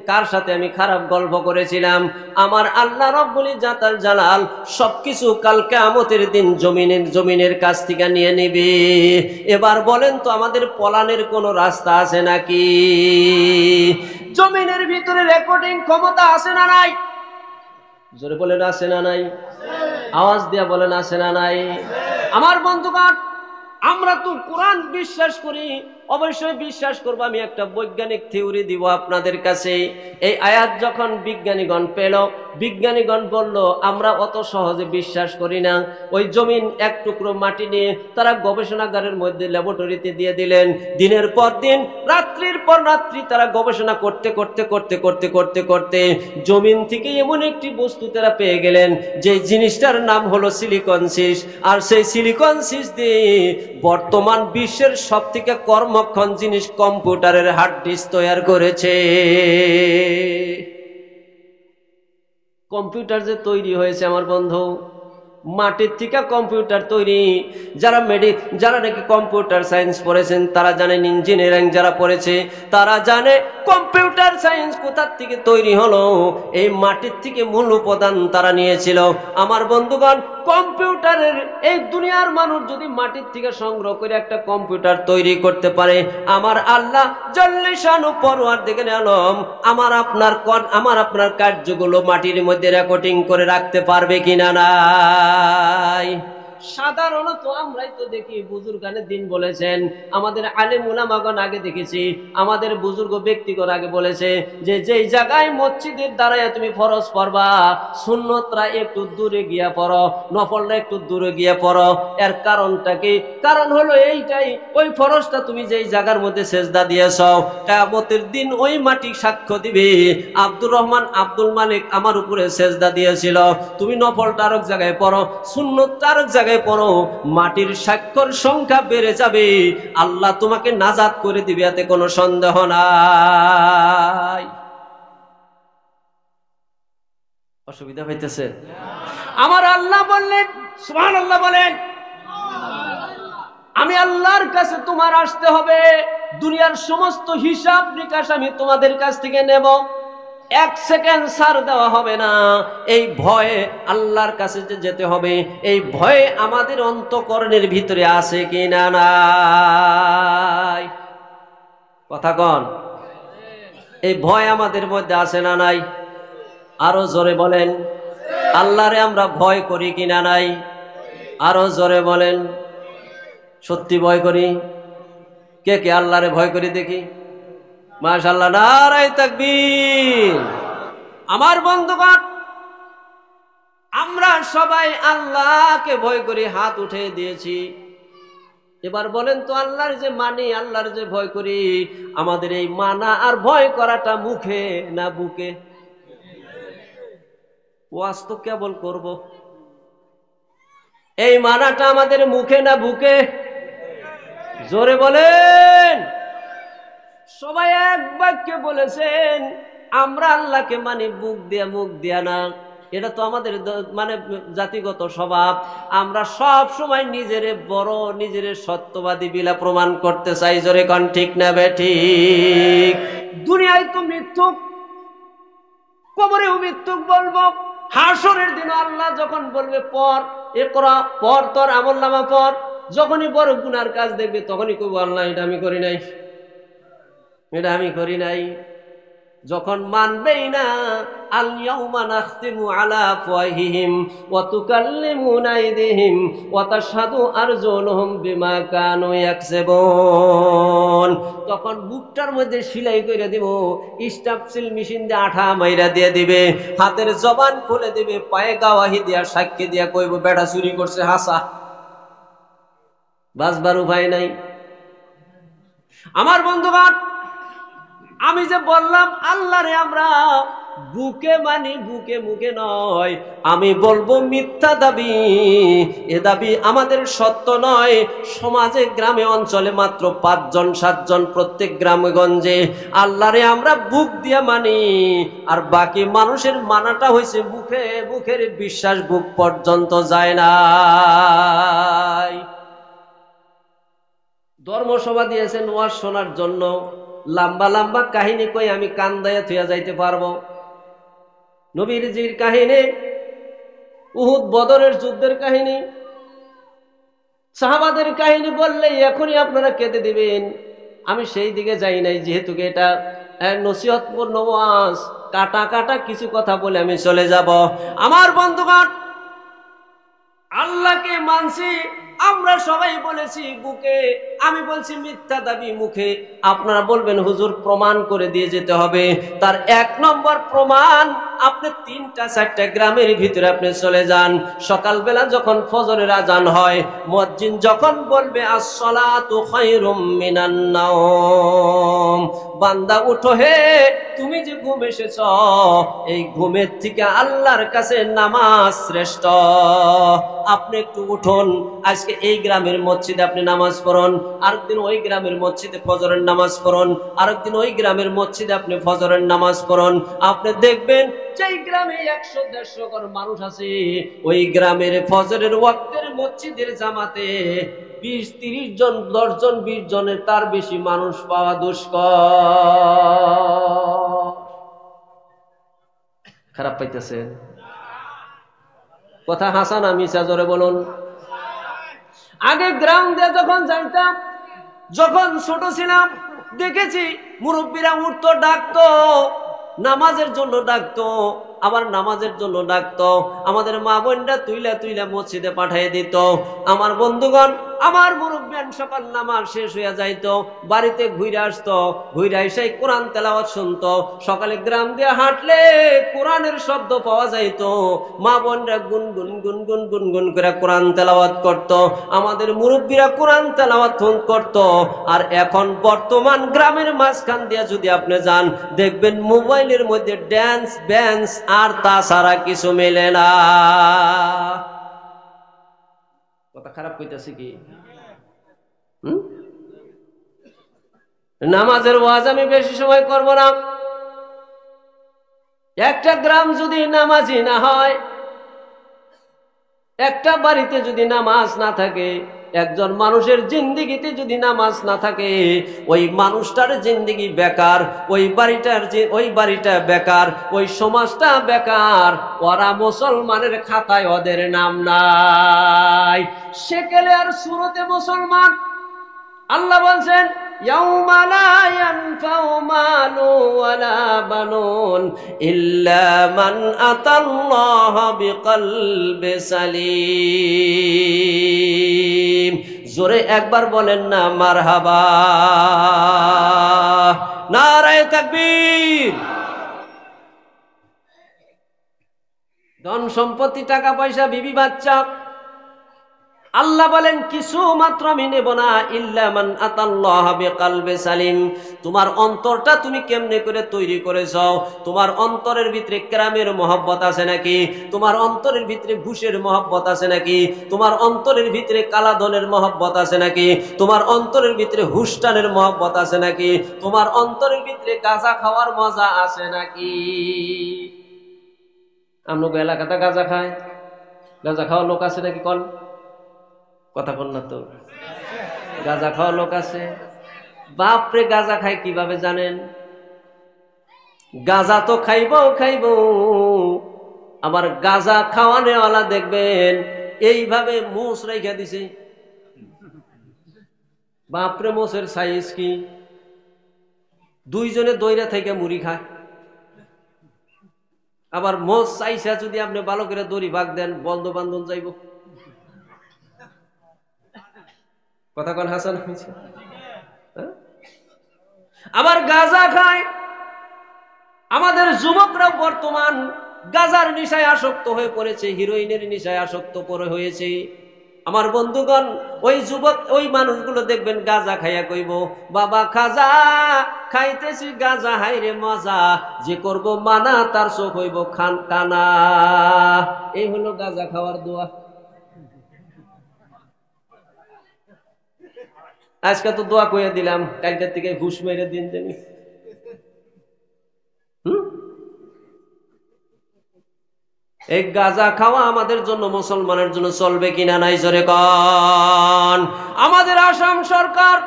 কার সাথে আমি খারাপ গল্প করেছিলাম, আমার আল্লাহ রব্বুল ইজ্জাতুল জালাল সবকিছু কাল কিয়ামতের দিন জমিনের কাছ থেকে নিয়ে নিবে। এবার বলেন তো আমাদের পলানের কোনো রাস্তা আছে নাকি? জমিনের ভিতরে রেকর্ডিং ক্ষমতা আছে না নাই? জোরে বলেন আছে না নাই? আওয়াজ দিয়া বলেন আছে না নাই? আমার বন্ধুগণ, আমরা তো কোরআন বিশ্বাস করি, অবশ্যই বিশ্বাস করবো। আমি একটা বৈজ্ঞানিক থিওরি দিব আপনাদের কাছে। এই আয়াত যখন বিজ্ঞানীগণ পেল, বিজ্ঞানীগণ বলল আমরা অত সহজে বিশ্বাস করি না। ওই জমিন এক টুকরো মাটি নিয়ে তারা গবেষণাগারের মধ্যে ল্যাবরেটরিতে দিয়ে দিলেন। দিনের পর দিন, রাত্রির পর রাত্রি তারা গবেষণা করতে করতে করতে করতে করতে করতে জমিন থেকে এমন একটি বস্তু তারা পেয়ে গেলেন যে জিনিসটার নাম হলো সিলিকন সিস। আর সেই সিলিকন সিস দিয়ে বর্তমান বিশ্বের সব থেকে কর্মক্ষম জিনিস কম্পিউটারের হার্ড ডিস্ক তৈরি করেছে। কম্পিউটার যে তৈরি হয়েছে আমার বন্ধু, মাটির থেকে কম্পিউটার তৈরি। যারা নাকি কম্পিউটার সায়েন্স পড়েছেন তারা জানেন, ইঞ্জিনিয়ারিং যারা পড়েছে তারা জানে কম্পিউটার সায়েন্স কোথার থেকে তৈরি হলো। এই মাটির থেকে মূল উপাদান তারা নিয়েছিল। আমার বন্ধুগণ, কম্পিউটারের এই দুনিয়ার মানুষ যদি মাটির থেকে সংগ্রহ করে একটা কম্পিউটার তৈরি করতে পারে, আমার আল্লাহ জাল্লে শানু পরওয়ারদিগারে আলম আমার আপনার কার্যগুলো মাটির মধ্যে রেকর্ডিং করে রাখতে পারবে কিনা নাই? সাধারণত আমরাই তো দেখি, বুজুর্গানের দিন বলেছেন, আমাদের আলেম উলামাগণ আগে দেখেছি, আমাদের বুজুর্গ ব্যক্তিগণ আগে বলেছে যে যেই জায়গায় মসজিদের দাঁড়ায় তুমি ফরজ পড়বা, সুন্নতরা একটু দূরে গিয়া পড়ো, নফলরা একটু দূরে গিয়া পড়ো। এর কারণটা কি? কারণ হলো এইটাই, ওই ফরজটা তুমি যেই জায়গার মধ্যে সেজদা দিয়েছ, কিয়ামতের দিন ওই মাটি সাক্ষ্য দিবে আব্দুর রহমান আব্দুল মালিক আমার উপরে সেজদা দিয়েছিল। তুমি নফলটা আরেক জায়গায় পড়ো, সুন্নতটা আরেক জায়গায় পড়ো, মাটির সাক্ষ্যর সংখ্যা বেড়ে যাবে, আল্লাহ তোমাকে নাজাত করে দিবে, এতে কোনো সন্দেহ নাই। অসুবিধা হইতেছে? আমার আল্লাহ বললেন, সুবহানাল্লাহ বলেন, আমি আল্লাহর কাছে তোমার আসতে হবে, দুনিয়ার সমস্ত হিসাব নিকাশ আমি তোমাদের কাছ থেকে নেব, 1 সেকেন্ড ছাড় দেওয়া হবে না। এই ভয়ে আল্লাহর কাছে যে যেতে হবে, এই ভয়ে আমাদের অন্তঃকরণের ভিতরে আছে কি না নাই? কথা কন, এই ভয় আমাদের মধ্যে আছে না নাই? আরো জোরে বলেন। আল্লাহরে আমরা ভয় করি কিনা নাই? আরো জোরে বলেন। সত্যি ভয় করি? কে কে আল্লাহরে ভয় করি দেখি? মাশাআল্লাহ, নারায়ে তাকবীর। আমার বন্ধুগণ, আমরা সবাই আল্লাহকে ভয় করি, হাত উঠে দিয়েছি। এবার বলেন তো, আল্লাহর যে মানি, আল্লাহর যে ভয় করি, আমাদের এই মানা আর ভয় করাটা মুখে না বুকে? ওয়াজ তো কেবল করব, এই মানাটা আমাদের মুখে না বুকে? জোরে বলেন। সবাই এক বাক্যে বলেছেন আমরা আল্লাহকে মানি বুক দিয়া, মুখ দিয়া না। এটা তো আমাদের মানে জাতিগত স্বভাব। আমরা সব সময় নিজেরে বড়, নিজেরে সত্যবাদী বিলা প্রমাণ করতে চাই। জোরে কোন ঠিক না বেঠিক? দুনিয়ায় তো মৃত্যুক, কবরেও মৃত্যুক বলবো, হাসরের দিন আল্লাহ যখন বলবে পর এ করা, পর তোর আমলনামা পর, যখনই বড় গুনার কাজ দেখবে তখনই কইব আল্লাহ এটা আমি করি নাই, এটা আমি করি নাই। যখন মানবেই না, আল ইয়াউমা নাখতিমু আলা আফওয়াহিহিম ওয়া তুকাল্লিমুনা আইদিহিম ওয়া তাশহাদু আরজুলুহুম বিমা কানু ইয়াকসিবুন, তখন বুকটার মধ্যে সেলাই করে দিব, স্টাপসিল মেশিন দিয়ে আঠা মাইরা দিয়ে দিবে, হাতের জবান খুলে দিবে, পায়ে গাওয়াহি দিয়া সাক্ষী দিয়া কইব বেটা চুরি করছে, হাসা। বাঁচবার উপায় নাই। আমার বন্ধুগণ, আমি যে বললাম আল্লাহরে আমরা বুকে মানি, বুকে মুখে নয়। আমি বলবো মিথ্যা দাবি, এ দাবি আমাদের সত্য নয়। সমাজে, গ্রামে, অঞ্চলে মাত্র 5 জন 7 জন প্রত্যেক গ্রামে গঞ্জে আল্লাহরে আমরা বুক দিয়ে মানি, আর বাকি মানুষের মানাটা হয়েছে মুখে। মুখের বিশ্বাস বুক পর্যন্ত যায় না। ধর্মসভা দিয়েছেন ওয়াজ শোনার জন্য, লম্বা লম্বা কাহিনী কই আমি কান্দায়া থুয়া যাইতে পারবো? নবীজির কাহিনী, উহুদ বদরের যুদ্ধের কাহিনী, সাহাবাদের কাহিনী বললেই এখনই আপনারা কেঁদে দিবেন। আমি সেই দিকে যাই নাই, যেহেতু এটা নসিহতপূর্ণ ওয়াজ, কাটা কাটা কিছু কথা বলে আমি চলে যাব। আমার বন্ধুগণ, আল্লাহকে মানছি আমরা সবাই, বলেছি বুকে, আমি বলছি মিথ্যা দাবি মুখে। আপনারা বলবেন হুজুর প্রমাণ করে দিয়ে যেতে হবে। তার 1 নম্বর প্রমাণ, আপনি 3টা 4টা গ্রামের ভিতরে আপনি চলে যান। সকালবেলা যখন ফজরের আজান হয়, মুয়াজ্জিন যখন বলবে আসসালাতু খায়রুম মিনান নাওম, বান্দা উঠো হে, তুমি যে ঘুম এসেছ, এই ঘুমের থেকে আল্লাহর কাছে নামাজ শ্রেষ্ঠ। আপনি একটু উঠুন, আজকে এই গ্রামের মসজিদে আপনি নামাজ পড়ুন, আরেকদিন ওই গ্রামের মসজিদে ফজরের নামাজ পড়ুন, আরেকদিন ওই গ্রামের মসজিদে আপনি ফজরের নামাজ পড়ুন। আপনি দেখবেন যেই গ্রামে 100-150 ঘর মানুষ আছে, ওই গ্রামের ফজরের ওয়াক্তের মসজিদের জামাতে 20-30 জন, 10 জন 20 জনের তার বেশি মানুষ পাওয়া দুষ্কর। খারাপ পাইতেছেন? কথা হাসান আমি জোরে বলুন। আগে গ্রাম দিয়ে যখন যাইতাম, যখন ছোট ছিলাম, দেখেছি মুরব্বীরা উঠতো, ডাকতো, নামাজের জন্য ডাকতো, আবার নামাজের জন্য ডাকতো, আমাদের মা বোনরা তুইলা তুইলা মসজিদে পাঠিয়ে দিত। আমার বন্ধুগণ, আমার মুরব্বিয়ান সকাল নামাজ শেষ হইয়া যাইতো, বাড়িতে ঘুরে আসতো, ঘুরে এসে কোরআন তেলাওয়াত শুনতো। সকালে গ্রাম দিয়ে হাঁটলে কোরআনের শব্দ পাওয়া যাইতো, মা বোনরা গুনগুন গুনগুন গুনগুন করে কোরআন তেলাওয়াত করত, আমাদের মুরব্বীরা কোরআন তেলাওয়াত করত। আর এখন বর্তমান গ্রামের মাঝখান দিয়ে যদি আপনি যান, দেখবেন মোবাইলের মধ্যে ড্যান্স ব্যান্স, আর তাছাড়া কিছু মেলে না। কথা খারাপ কইতাছি কি? নামাজের ওয়াজ আমি বেশি সময় করব না। একটা গ্রাম যদি নামাজি না হয়, একটা বাড়িতে যদি নামাজ না থাকে, একজন মানুষের জিন্দেগিতে যদি নামাজ না থাকে, ওই মানুষটার জিন্দেগি বেকার, ওই বাড়িটা বেকার, ওই সমাজটা বেকার। ওরা মুসলমানের খাতায় ওদের নাম নাই। সেকেলে আর সুরতে মুসলমান। আল্লাহ বলছেন ইয়াউমা লা ইয়ানফাউ মালু ওয়ালা বানুন ইল্লা মান আতাল্লাহা বিকলবি সালিম। জোরে একবার বলেন না মারহাবা। নারায়ে তাকবীর। ধন সম্পত্তি, টাকা পয়সা, বিবি বাচ্চা, আল্লাহ বলেন কিছু মাত্র আমি নেব না, ইল্লা মান আতাল্লাহা বিকলবি সালিম। তোমার অন্তরটা তুমি কেমনে করে তৈরি করেছো? তোমার অন্তরের ভিতরে কেরামের মহব্বত আছে নাকি? তোমার অন্তরের ভিতরে ঘুষের মহব্বত আছে নাকি? তোমার অন্তরের ভিতরে কালাধনের মহব্বত আছে নাকি? তোমার অন্তরের ভিতরে হুস্টানের মহব্বত আছে নাকি? তোমার অন্তরের ভিতরে গাঁজা খাওয়ার মজা আছে নাকি? আমরা এলাকাতে গাঁজা খায়, গাঁজা খাওয়ার লোক আছে নাকি? কোন কথা বল না তো। গাঁজা খাওয়া লোক আছে। বাপরে, গাঁজা খায় কিভাবে জানেন? গাঁজা তো খাইব, আবার গাঁজা খাওয়ানেওয়ালা দেখবেন এইভাবে মোষ রেখে দিছে। বাপরে, মোষের সাইজ কি! দুইজনে দইরা থেকে মুড়ি খায়। আবার মোষ চাইছা যদি আপনি ভালো করে দড়ি ভাগ দেন, বন্ধু বান্ধব যাইব। কথা কোন হাসান? আবার গাঁজা খায়। আমাদের যুবকরা বর্তমান গাঁজার নেশায় আসক্ত হয়ে পড়েছে, হিরোইনের নেশায় আসক্ত হয়েছে। আমার বন্ধুগণ, ওই যুবক, ওই মানুষগুলো দেখবেন গাঁজা খাইয়া কইব, বাবা খাজা খাইতেছি গাঁজা, হাইরে মজা, যে করব মানা তার চোখ হইব খান কানা। এই হলো গাঁজা খাওয়ার দোয়া। আজকে তো দোয়া কইয়া দিলাম, কালকের থেকে ঘুষ মেরে দিন জানি। এই গাঁজা খাওয়া আমাদের জন্য, মুসলমানের জন্য চলবে কিনা নাই জোরে কোন? আমাদের আসাম সরকার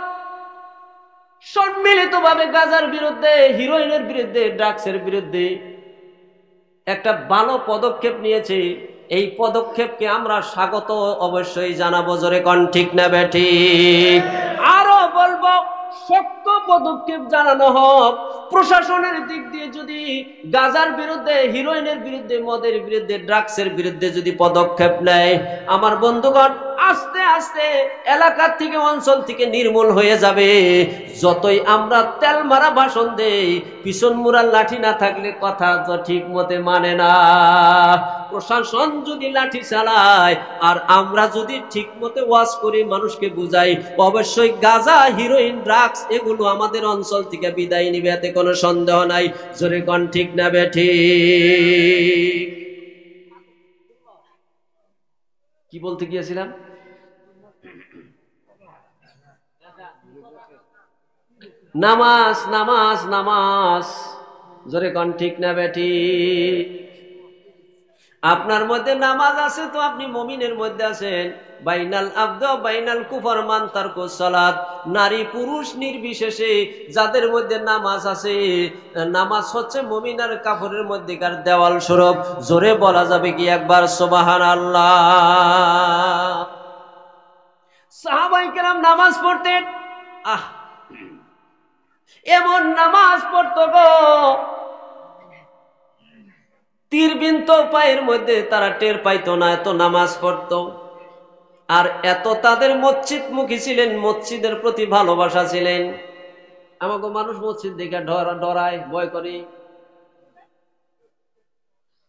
সম্মিলিতভাবে গাঁজার বিরুদ্ধে, হিরোইনের বিরুদ্ধে, ড্রাগসের বিরুদ্ধে একটা ভালো পদক্ষেপ নিয়েছে। এই পদক্ষেপকে আমরা স্বাগত অবশ্যই জানাবো। জোরে কোন ঠিক না বেঠিক? আরো বলবো, শক্ত পদক্ষেপ জানানো হোক। প্রশাসনের দিক দিয়ে যদি গাঁজার বিরুদ্ধে, হিরোইনের বিরুদ্ধে, মদের বিরুদ্ধে, ড্রাগসের বিরুদ্ধে যদি পদক্ষেপ নেয়, আমার বন্ধুগণ, আস্তে আস্তে এলাকা থেকে, অঞ্চল থেকে নির্মূল হয়ে যাবে। যতই আমরা তেল মারা ভাষণ দেই, পিছন মুড়ার লাঠি না থাকলে কথা তো ঠিক মতে মানে না। প্রশাসন যদি লাঠি চালায় আর আমরা যদি ঠিক মতে ওয়াজ করি, মানুষকে বুঝাই, অবশ্যই গাঁজা, হিরোইন, ড্রাগস এগুলো আমাদের অঞ্চল থেকে বিদায় নিবে, এতে কোনো সন্দেহ নাই। জোরে কোন ঠিক না বেঠিক? কি বলতে গিয়েছিলাম? নামাজ, নামাজ, নামাজ। জোরে কোন ঠিক না বেঠিক? আপনার মধ্যে নামাজ আছে তো আপনি মুমিনের মধ্যে আছেন। বাইনাল আবদ বাইনাল কুফর মান তারকু সালাত। নারী পুরুষ নির্বিশেষে যাদের মধ্যে নামাজ আছে, নামাজ হচ্ছে মুমিন আর কাফেরের মধ্যেকার দেওয়াল স্বরূপ। জোরে বলা যাবে কি একবার সুবহানাল্লাহ? সাহাবায়ে কেরাম নামাজ পড়তেন, এমন নামাজ পড়তো গো, তীরবিন তো পায়ের মধ্যে তারা টের পাইতো না, এত নামাজ পড়তো। আর এত তাদের মসজিদ মুখী ছিলেন, মসজিদের প্রতি ভালোবাসা ছিলেন। আমাকে মানুষ মসজিদ দেখে ডরায়, ভয় করে,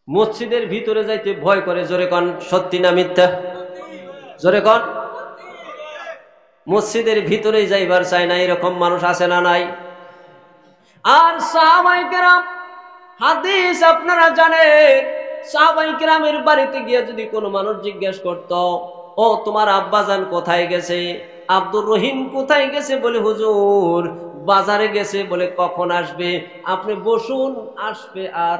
মসজিদের ভিতরে যাইতে ভয় করে। জোরে কন সত্যি না মিথ্যা? জোরে কন। মসজিদের ভিতরে যাইবার চায় না, এরকম মানুষ আছে না নাই? আর সাহাবায়ে কেরাম, হাদিস আপনারা জানেন, সাহাবায়ে কেরামের বাড়িতে গিয়ে যদি কোনো মানুষ জিজ্ঞেস করত, ও তোমার আব্বাজান কোথায় গেছে? আব্দুর রহিম কোথায় গেছে? বলে হুজুর বাজারে গেছে। বলে কখন আসবে? আপনি বসুন, আসবে। আর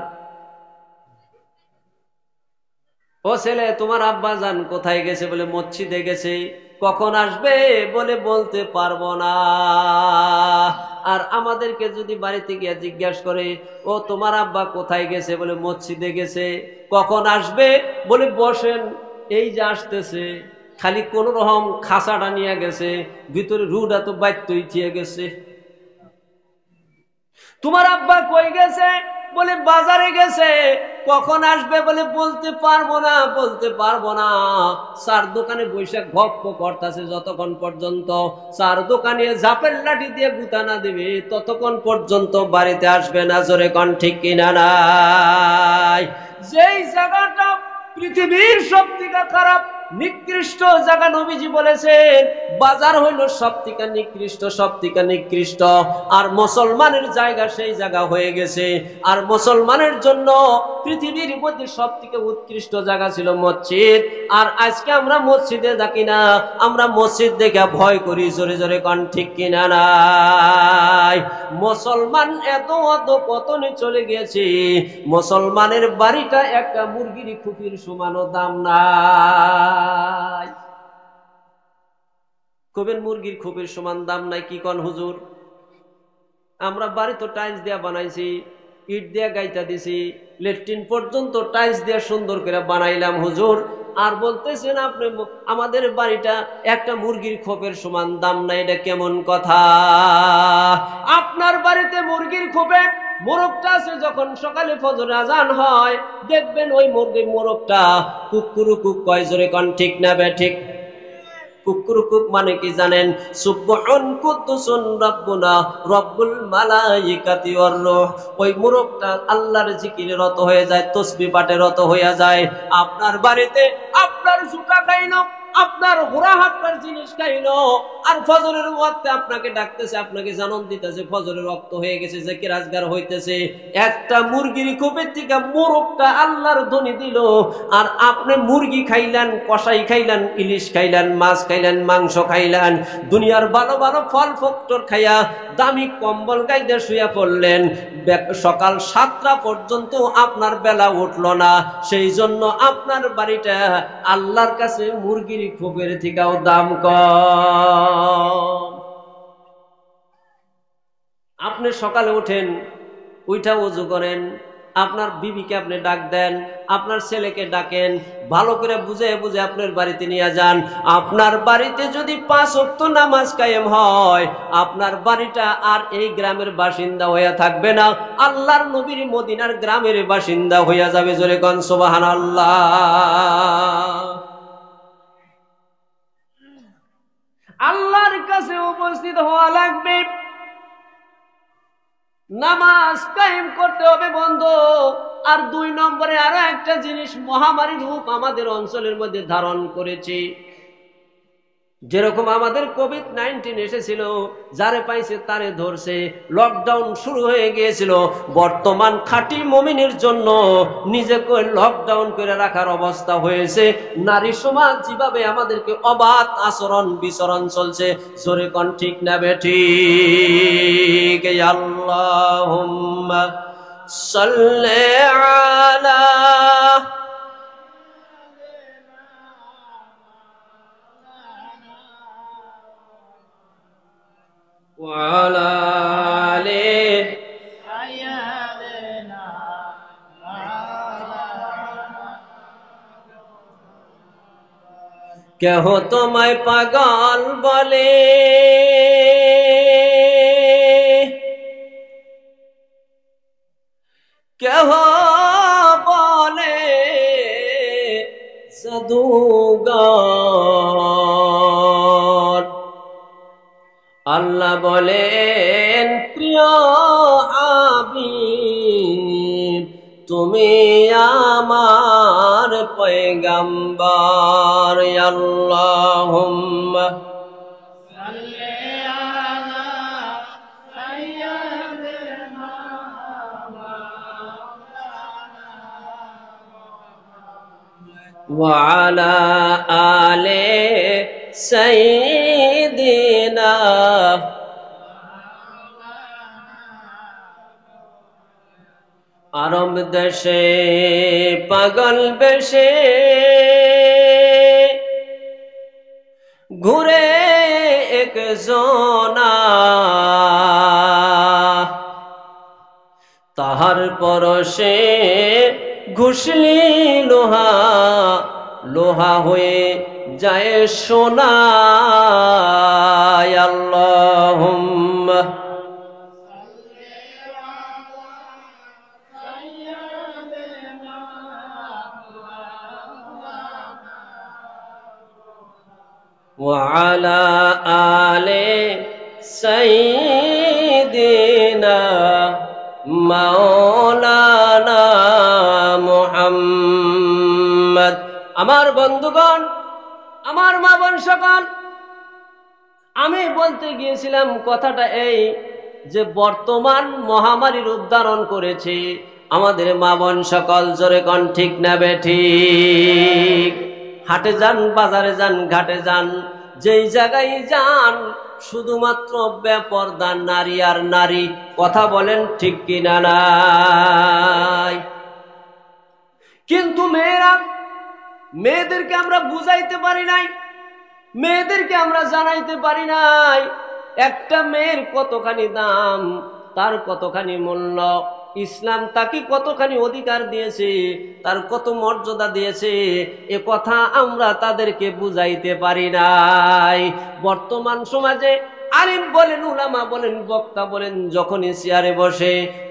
ও ছেলে, তোমার আব্বাজান কোথায় গেছে? বলে মসজিদে গেছে। কখন আসবে? বলে বলতে পারবো না। আর আমাদেরকে যদি বাড়িতে গিয়ে জিজ্ঞাসা করে, ও তোমার আব্বা কোথায় গেছে? বলে মসজিদে গেছে। কখন আসবে? বলে বসেন, এই যে আসতেছে। খালি কোন রকম খাসাটা নিয়ে গেছে, ভিতরে রুটা তো বাইত্যই থিয়ে গেছে। তোমার আব্বা কই গেছে? বলে বাজারে গেছে। কখন আসবে? বলে বলতে পারবো না, বলতে পারবো না। চার দোকানে বসে গপ্প করতেছে যতক্ষণ পর্যন্ত চার দোকানে ঝাপের লাঠি দিয়ে গুতা না দিবে ততক্ষণ পর্যন্ত বাড়িতে আসবে না। জোরে কোন ঠিক কিনা নাই? যেই জায়গাটা পৃথিবীর সবথেকে খারাপ নিকৃষ্ট জায়গা, নবীজি বলেছেন বাজার হইল সবথেকে নিকৃষ্ট, সবথেকে নিকৃষ্ট। আর মুসলমানের জায়গা সেই জায়গা হয়ে গেছে। আর মুসলমানের জন্য পৃথিবীর মধ্যে সবথেকে উৎকৃষ্ট জায়গা ছিল মসজিদ। আর আজকে আমরা মসজিদে থাকি না, আমরা মসজিদ দেখে ভয় করি। জোরে জোরে কোন ঠিক কিনা নাই? মুসলমান এত পতনে চলে গেছে, মুসলমানের বাড়িটা একটা মুরগির খুপির সমানও দাম নাই। কবেন মুরগির খুপির সমান দাম নাই? কি কন হুজুর? আমরা বাড়ি তো টাইলস দিয়া বানাইছি, ইট দিয়া গাইতা দিছি, লেট্রিন পর্যন্ত টাইলস দিয়া সুন্দর করে বানাইলাম হুজুর। আর বলতেছেন আপনি আমাদের বাড়িটা একটা মুরগির খোপের সমান দাম নাই। এটা কেমন কথা? আপনার বাড়িতে মুরগির খোপে মোরগটা আছে, যখন সকালে ফজরের আজান হয় দেখবেন ওই মুরগির মোরগটা কুকুরুকুক কয়। জোরে কোন ঠিক না বে ঠিক? কুকুরুকুক মানে কি জানেন? সুবহান কুদ্দুসুন রাব্বুনা রব্বুল মালাইকাতি ওয়ার রূহ। ওই মোরগটা আল্লাহর জিকিরে রত হয়ে যায়, তাসবিহ পাঠে রত হয়ে যায়। আপনার বাড়িতে আপনার জুতা খাইলো, আপনার ঘোড়া হাঁটার জিনিস খাইলো, আর ফজরের ওয়াক্তে আপনাকে ডাকতেছে, আপনাকে জানান দিতেছে ফজরের ওয়াক্ত হয়ে গেছে, জিকির আজগার হইতেছে। একটা মুরগির কোপের থেকে মোরগটা আল্লাহর ধ্বনি দিল, আর আপনি মুরগি খাইলেন, কষাই খাইলেন, ইলিশ খাইলেন, মাছ খাইলেন, মাংস খাইলেন, দুনিয়ার ভালো ভালো ফল ফক্টর খাইয়া দামি কম্বল গাইতে শুয়ে পড়লেন। সকাল 7টা পর্যন্ত আপনার বেলা উঠল না। সেই জন্য আপনার বাড়িটা আল্লাহর কাছে মুরগির খোপের থেকেও দাম কম। আপনি সকালে ওঠেন, ওইটা ওযু করেন, আপনার বিবিকে আপনি ডাক দেন, আপনার ছেলেকে ডাকেন, ভালো করে বুঝে বুঝে আপনার বাড়িতে নিয়ে যান। আপনার বাড়িতে যদি 5 ওয়াক্ত নামাজ কায়েম হয়, আপনার বাড়িটা আর এই গ্রামের বাসিন্দা হয়ে থাকবে না, আল্লাহর নবীর মদিনার গ্রামের বাসিন্দা হইয়া যাবে। জোরে কোন সুবহানাল্লাহ। আল্লাহর কাছে উপস্থিত হওয়া লাগবে, নামাজ কায়েম করতে হবে বন্ধু। আর 2 নম্বরে আরো একটা জিনিস মহামারী রূপ আমাদের অঞ্চলের মধ্যে ধারণ করেছে। যেরকম আমাদের কোভিড-19 এসেছিল, যারে পাইছে তারে ধরছে, লকডাউন শুরু হয়ে গিয়েছিল। বর্তমান খাঁটি মুমিনের জন্য নিজেকে লকডাউন করে রাখার অবস্থা হয়েছে। নারী সমাজ যেভাবে আমাদেরকে অবাধ আচরণ বিচরণ চলছে, জোরে কোন ঠিক না বেঠিক? আল্লাহুম্মা সাল্লি আলা وعلى آله سيدنا কেহ তোমায় পাগল বলে, কেহ বলে জাদুঘর। আল্লাহ বলেন প্রিয় হাবিব, তুমি আমার পয়গম্বর। আল্লাহুম্মা সাল্লি আলা সাইয়্যিদিনা ওয়া আলা আলি সাইয়্যিদিনা। আরব দেশে পাগল বেশে ঘুরে একজনা, তাহার পরশে ঘুষলি লোহা, লোহা হয়ে যায় শোনায়। আল্লাহুম্মা وعلى آل سيدنا مولانا মুহাম্মদ। আমার বন্ধুগণ, আমার মা বোন সকল, আমি বলতে গিয়েছিলাম কথাটা এই যে বর্তমান মহামারীর উদ্ধারণ করেছে আমাদের মা বোন সকল। জোরে কোন ঠিক না বেঠিক? হাটে যান, বাজারে যান, ঘাটে যান, যেই জায়গায় যান শুধুমাত্র বেপরদা নারী আর নারী। কথা বলেন ঠিক কিনা নাই? কিন্তু মেয়েদেরকে আমরা বুঝাইতে পারি নাই, মেয়েদেরকে আমরা জানাইতে পারি নাই একটা মেয়ের কতখানি দাম, তার কতখানি মূল্য, ইসলাম তাকে কতখানি অধিকার দিয়েছে, তার কত মর্যাদা দিয়েছে, এ কথা আমরা তাদেরকে বুঝাইতে পারি নাই। বর্তমান সমাজে আলিম বলেন, উলামা বলেন, বক্তা বলেন, যখনই চেয়ারে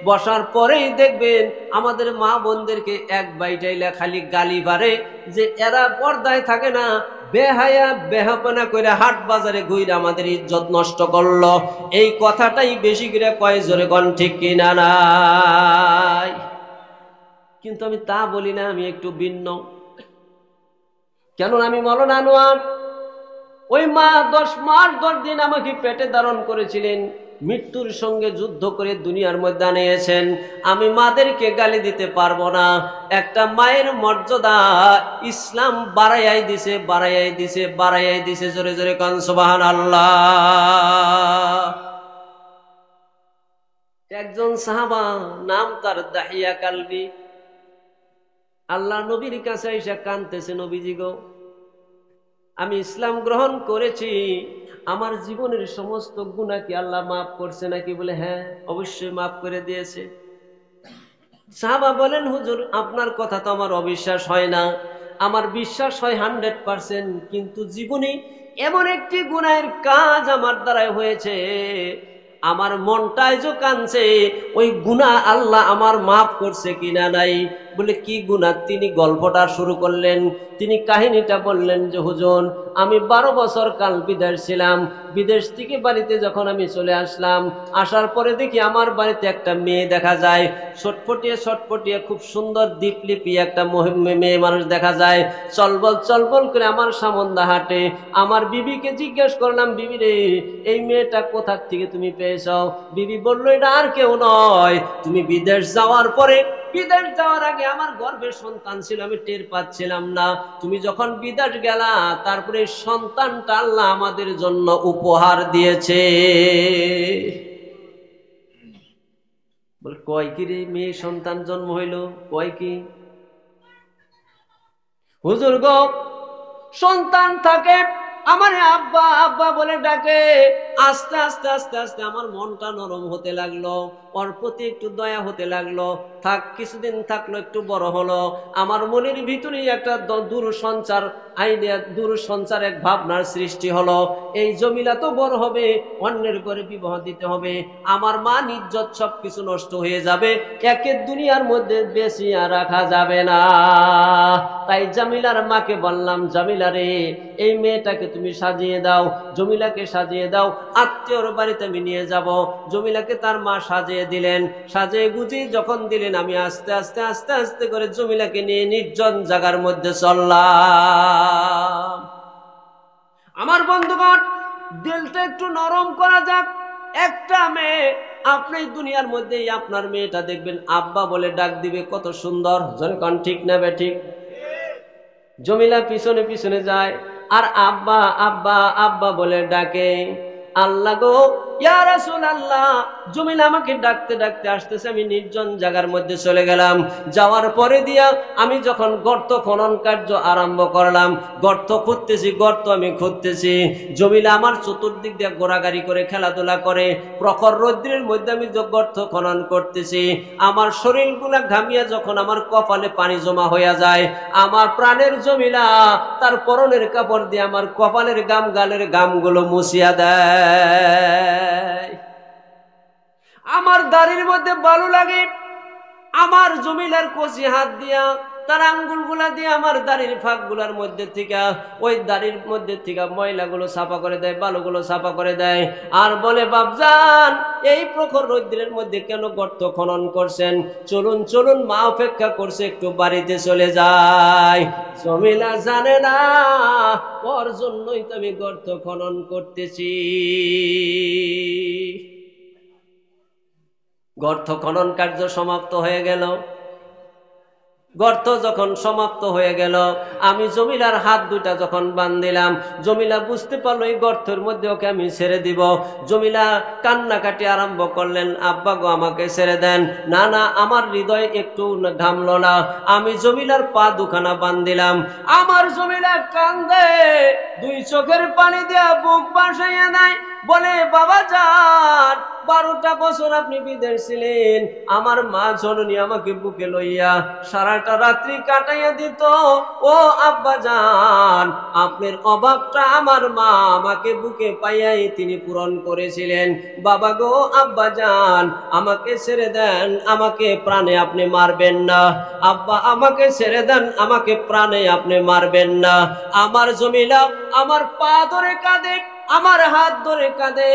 বসার পরেই দেখবেন আমাদের মা বোনদেরকে এক বাইটাইলা খালি গালি পারে যে এরা পর্দায় থাকে না, বেহায়া বেহাপনা করে হাট বাজারে ঘুরে আমাদের ইজ্জত নষ্ট করলো। এই কথাটাই বেশি করে কয়। জোরে কোন ঠিক কিনা নাই? কিন্তু আমি তা বলি না, আমি একটু ভিন্ন। কেন? আমি মওলানা আনোয়ার, ওই মা 10 মাস 10 দিন আমাকে পেটে ধারণ করেছিলেন, মৃত্যুর সঙ্গে যুদ্ধ করে দুনিয়ার মধ্যে আনিয়েছেন। আমি মাদেরকে গালি দিতে পারবো না। একটা মায়ের মর্যাদা ইসলাম বাড়াইয়াই দিছে, বাড়াইয়াই দিছে, বাড়াইয়াই দিছে। জোরে জোরে কান সুবহানাল্লাহ। একজন সাহাবা, নাম তার দাহিয়া কালবি, আল্লাহ নবীর কাছে এসে কাঁদতেছে, নবীজি গো, আমি ইসলাম গ্রহণ করেছি, আমার জীবনের সমস্ত গুনাহ কি আল্লাহ মাফ করছে নাকি? বলে হ্যাঁ, অবশ্যই মাফ করে দিয়েছে। সাহাবা বলেন, হুজুর আপনার কথা তো আমার অবিশ্বাস হয় না। আমার বিশ্বাস হয় 100%, কিন্তু জীবনে এমন একটি গুনাহের কাজ আমার দ্বারাই হয়েছে, আমার মনটাই যে কাঁদছে, ওই গুনাহ আল্লাহ আমার মাফ করছে কিনা নাই। বলে কি গুনাহ? তিনি গল্পটা শুরু করলেন, তিনি কাহিনীটা বললেন যে হুজুর, আমি 12 বছর কাল বিদেশ ছিলাম, বিদেশ থেকে বাড়িতে যখন আমি চলে আসলাম, আসার পরে দেখি আমার বাড়িতে একটা মেয়ে দেখা যায়, ছটফটিয়ে ছটফটিয়ে, খুব সুন্দর দীপলিপি একটা মেয়ে মানুষ দেখা যায়, চলবল চলবল করে আমার সামন্দা হাঁটে। আমার বিবিকে জিজ্ঞেস করলাম, বিবি রে, এই মেয়েটা কোথা থেকে তুমি পেয়েছ? বিবি বলল, এটা আর কেউ নয়, তুমি বিদেশ যাওয়ার পরে, বিদেশ যাওয়ার আগে আমার গর্ভের সন্তান ছিল, আমি টের পাচ্ছিলাম না, তুমি যখন বিদেশ গেলা তারপরে সন্তানটা আল্লাহ আমাদের জন্য উপহার দিয়েছে। বল কয় কি রে, মেয়ে সন্তান জন্ম হইল? কয় কি? হুজুর গো, সন্তান থাকে, আমার আব্বা আব্বা বলে ডাকে, আস্তে আস্তে আস্তে আস্তে আমার মনটা নরম হতে লাগলো, ওর প্রতি একটু দয়া হতে লাগলো। থাক, কিছুদিন থাকলো, একটু বড় হলো, আমার মনের ভিতরে একটা দূরসঞ্চার আইডিয়া, দূরসঞ্চার এক ভাবনার সৃষ্টি হলো, এই জমিলা তো বড় হবে, অন্যের ঘরে বিবাহ দিতে হবে, আমার মান ইজ্জত সবকিছু নষ্ট হয়ে যাবে, একে দুনিয়ার মধ্যে বেশি আর রাখা যাবে না। তাই জামিলার মাকে বললাম, জামিলা রে, এই মেয়েটাকে তুমি সাজিয়ে দাও, জমিলাকে সাজিয়ে দাও, আত্মীয়র বাড়িতে আমি নিয়ে যাব। জমিলাকে তার মা সাজিয়ে দিলেন, সাজিয়ে গুজিয়ে যখন দিলেন, আমি আস্তে আস্তে আস্তে আস্তে করে জমিলাকে নিয়ে নির্জন জায়গার মধ্যে চললাম। আমার বন্ধুগণ, দিলটা একটু নরম করা যাক। একটা মেয়ে, আপনি দুনিয়ার মধ্যে আপনার মেয়েটা দেখবেন আব্বা বলে ডাক দিবে, কত সুন্দর। যখন ঠিক না বে ঠিক? জমিলা পিছনে পিছনে যায় আর আব্বা আব্বা আব্বা বলে ডাকে। আল্লাহ গো, ইয়া রাসূলুল্লাহ, জমিলা আমাকে ডাকতে ডাকতে আসতেছে। আমি নির্জন জায়গার মধ্যে চলে গেলাম। যাওয়ার পরে দিয়া আমি যখন গর্ত খনন কার্য আরম্ভ করলাম, গর্ত খুঁড়তেছি, গর্ত আমি খুঁড়তেছি। জমিলা আমার চতুর্দিক দিয়ে ঘোরাঘুরি করে খেলাধুলা করে। প্রখর রৌদ্রের মধ্যে আমি গর্ত খনন করতেছি। আমার শরীরগুলা ঘামিয়া যখন আমার কপালে পানি জমা হইয়া যায়, আমার প্রাণের জমিলা তার পরনের কাপড় দিয়ে আমার কপালের গাম, গালের গামগুলো মুছিয়া দেয়। আমার দাড়ির মধ্যে বালু লাগে। আমার জমিলার কচি হাত দিয়া তার আঙ্গুলগুলা দিয়ে আমার দাড়ির ফাঁকগুলার মধ্যে থেকে, ওই দাড়ির মধ্যে থেকে ময়লাগুলো সাফা করে দেয়, বালুগুলো সাফা করে দেয়। আর বলে, বাপজান, এই প্রখর রৌদ্রের মধ্যে কেন গর্ত খনন করছেন? চলুন চলুন, মা অপেক্ষা করছে, একটু বাড়িতে চলে যায়। জমিলা জানে না ওর জন্যই তো আমি গর্ত খনন করতেছি। গর্ত খনন কার্য সমাপ্ত হয়ে গেল। গর্ত যখন সমাপ্ত হয়ে গেল, আমি জমিলার হাত দুটা যখন বান্ধিলাম, জমিলা বুঝতে পারলো এই গর্তের মধ্যে ওকে আমি ছেড়ে দিব। জমিলা কান্নাকাটি আরম্ভ করলেন, আব্বা গো, আমাকে ছেড়ে দেন। না না, আমার হৃদয় একটু ঘামলো না। আমি জমিলার পা দুখানা বান্ধিলাম। আমার জমিলা কান্দে, দুই চোখের পানি দিয়া বুক বাসাইয়া নাই। বলে, বাবা যান, 12টা বছর আপনি বিদেশ ছিলেন, আমার মা জননী আমাকে বুকে লইয়া সারাটা রাত্রি কাটাইয়া দিত। ও আব্বা জান, আপনার অভাবটা আমার মা আমাকে বুকে পাইয়াই তিনি পূরণ করেছিলেন। বাবা গো, আব্বা জান, আমাকে ছেড়ে দেন, আমাকে প্রাণে আপনি মারবেন না। আব্বা, আমাকে ছেড়ে দেন, আমাকে প্রাণে আপনি মারবেন না। আমার জমিলা আমার পা ধরে কাঁদে, আমার হাত ধরে কাঁদে,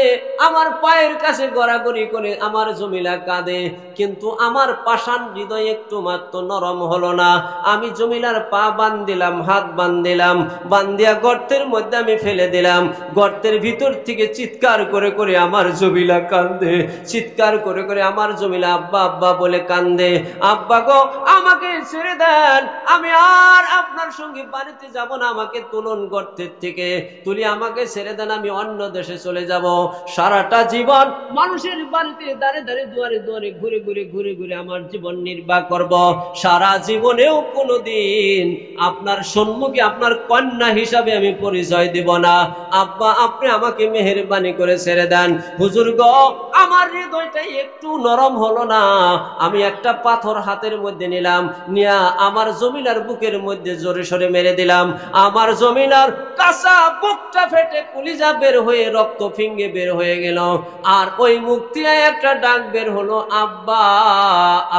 আমার পায়ের কাছে গড়াগড়ি করে আমার জমিলা কাঁদে। কিন্তু আমার পাষাণ হৃদয় একটু মাত্র নরম হলো না। আমি জমিলার পা বান্ধিলাম, হাত বান্ধিলাম, বান্ধিয়া গর্তের মধ্যে আমি ফেলে দিলাম। গর্তের ভিতর থেকে চিৎকার করে করে আমার জমিলা কান্দে, চিৎকার করে করে আমার জমিলা আব্বা আব্বা বলে কান্দে। আব্বা গো, আমাকে ছেড়ে দেন, আমি আর আপনার সঙ্গে বাড়িতে যাব না, আমাকে তুলুন গর্তের থেকে, তুলি আমাকে ছেড়ে দেন, আমি অন্য দেশে চলে যাব। সারাটা জীবন মানুষের বাড়িতে দাঁড়ে দাঁড়ে, দুয়ারে দুয়ারে ঘুরে ঘুরে ঘুরে ঘুরে আমার জীবন নির্বাহ করব। সারা জীবনেও কোনোদিন আপনার সম্মুখে আপনার কন্যা হিসাবে আমি পরিচয় দিব না। আব্বা, আপনি আমাকে মেহেরবানি করে ছেড়ে দেন। হুজুর গো, আমার হৃদয়টাই একটু নরম হলো না। আমি একটা পাথর হাতের মধ্যে নিলাম, নিয়া আমার জমিলার বুকের মধ্যে জোরে সরে মেরে দিলাম। আমার জমিলার কাঁচা বুকটা ফেটে কলিজা বের হয়ে রক্ত ফিঙ্গে বের হয়ে গেল। আর ওই মুখ দিয়ে একটা ডাক বের হলো, আব্বা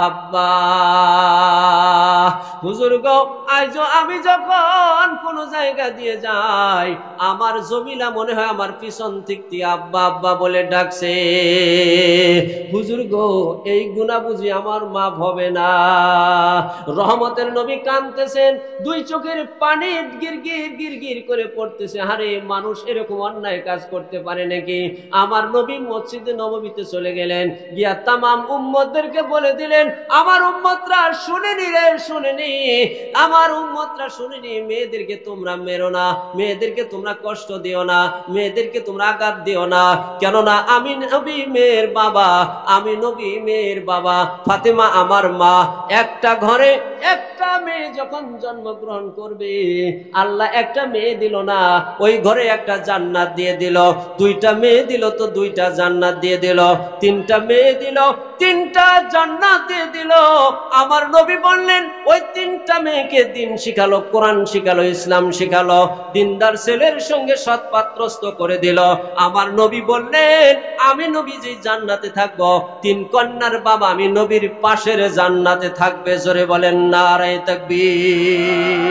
আব্বা। হুজুর গো, আজ আমি যখন কোন জায়গা দিয়ে যাই, আমার জমিলা মনে হয় আমার পিছন থেকে আব্বা আব্বা বলে ডাকছে। হুজুর গো, এই গুনাহ বুঝি আমার মাফ হবে না? রহমতের নবী কাঁদতেছেন, দুই চোখের পানি গিরগির গিরগির করে পড়তেছে। আরে, মানুষ এরকম অন্যায় কাজ করতে পারে নাকি? আমার নবী মসজিদে নববীতে চলে গেলেন, গিয়া তামাম উম্মতদেরকে বলে দিলেন, আমার উম্মতরা শুনেনি রে, শুনেনি, আমার উম্মতরা শুনেনি, মেয়েদেরকে তোমরা মেরো না, মেয়েদেরকে তোমরা কষ্ট দিও না, মেয়েদেরকে তোমরা আঘাত দিও না। কেননা আমি নবী মেয়ের বাবা, আমি নবী মেয়ের বাবা। ফাতেমা আমার মা। একটা ঘরে একটা মেয়ে যখন জন্মগ্রহণ করবে, আল্লাহ একটা মেয়ে দিল না, ওই ঘরে একটা জান্নাত দিয়ে দিল। দুইটা মেয়ে দিল তো দুইটা জান্নাত দিয়ে দিল। তিনটা মেয়ে দিল, তিনটা জান্নাত দিয়ে দিল। আমার নবী বললেন, ওই তিনটা মেয়েকে দিন শিখালো, কোরআন শিখালো, ইসলাম শিখালো, দিনদার ছেলের সঙ্গে সৎ পাত্রস্থ করে দিল। আমার নবী বললেন, আমি নবী যে জান্নাতে থাকবো, তিন কন্যার বাবা আমি নবীর পাশের জান্নাতে থাকবে। জোরে বলেন নারায়ে তাকবীর।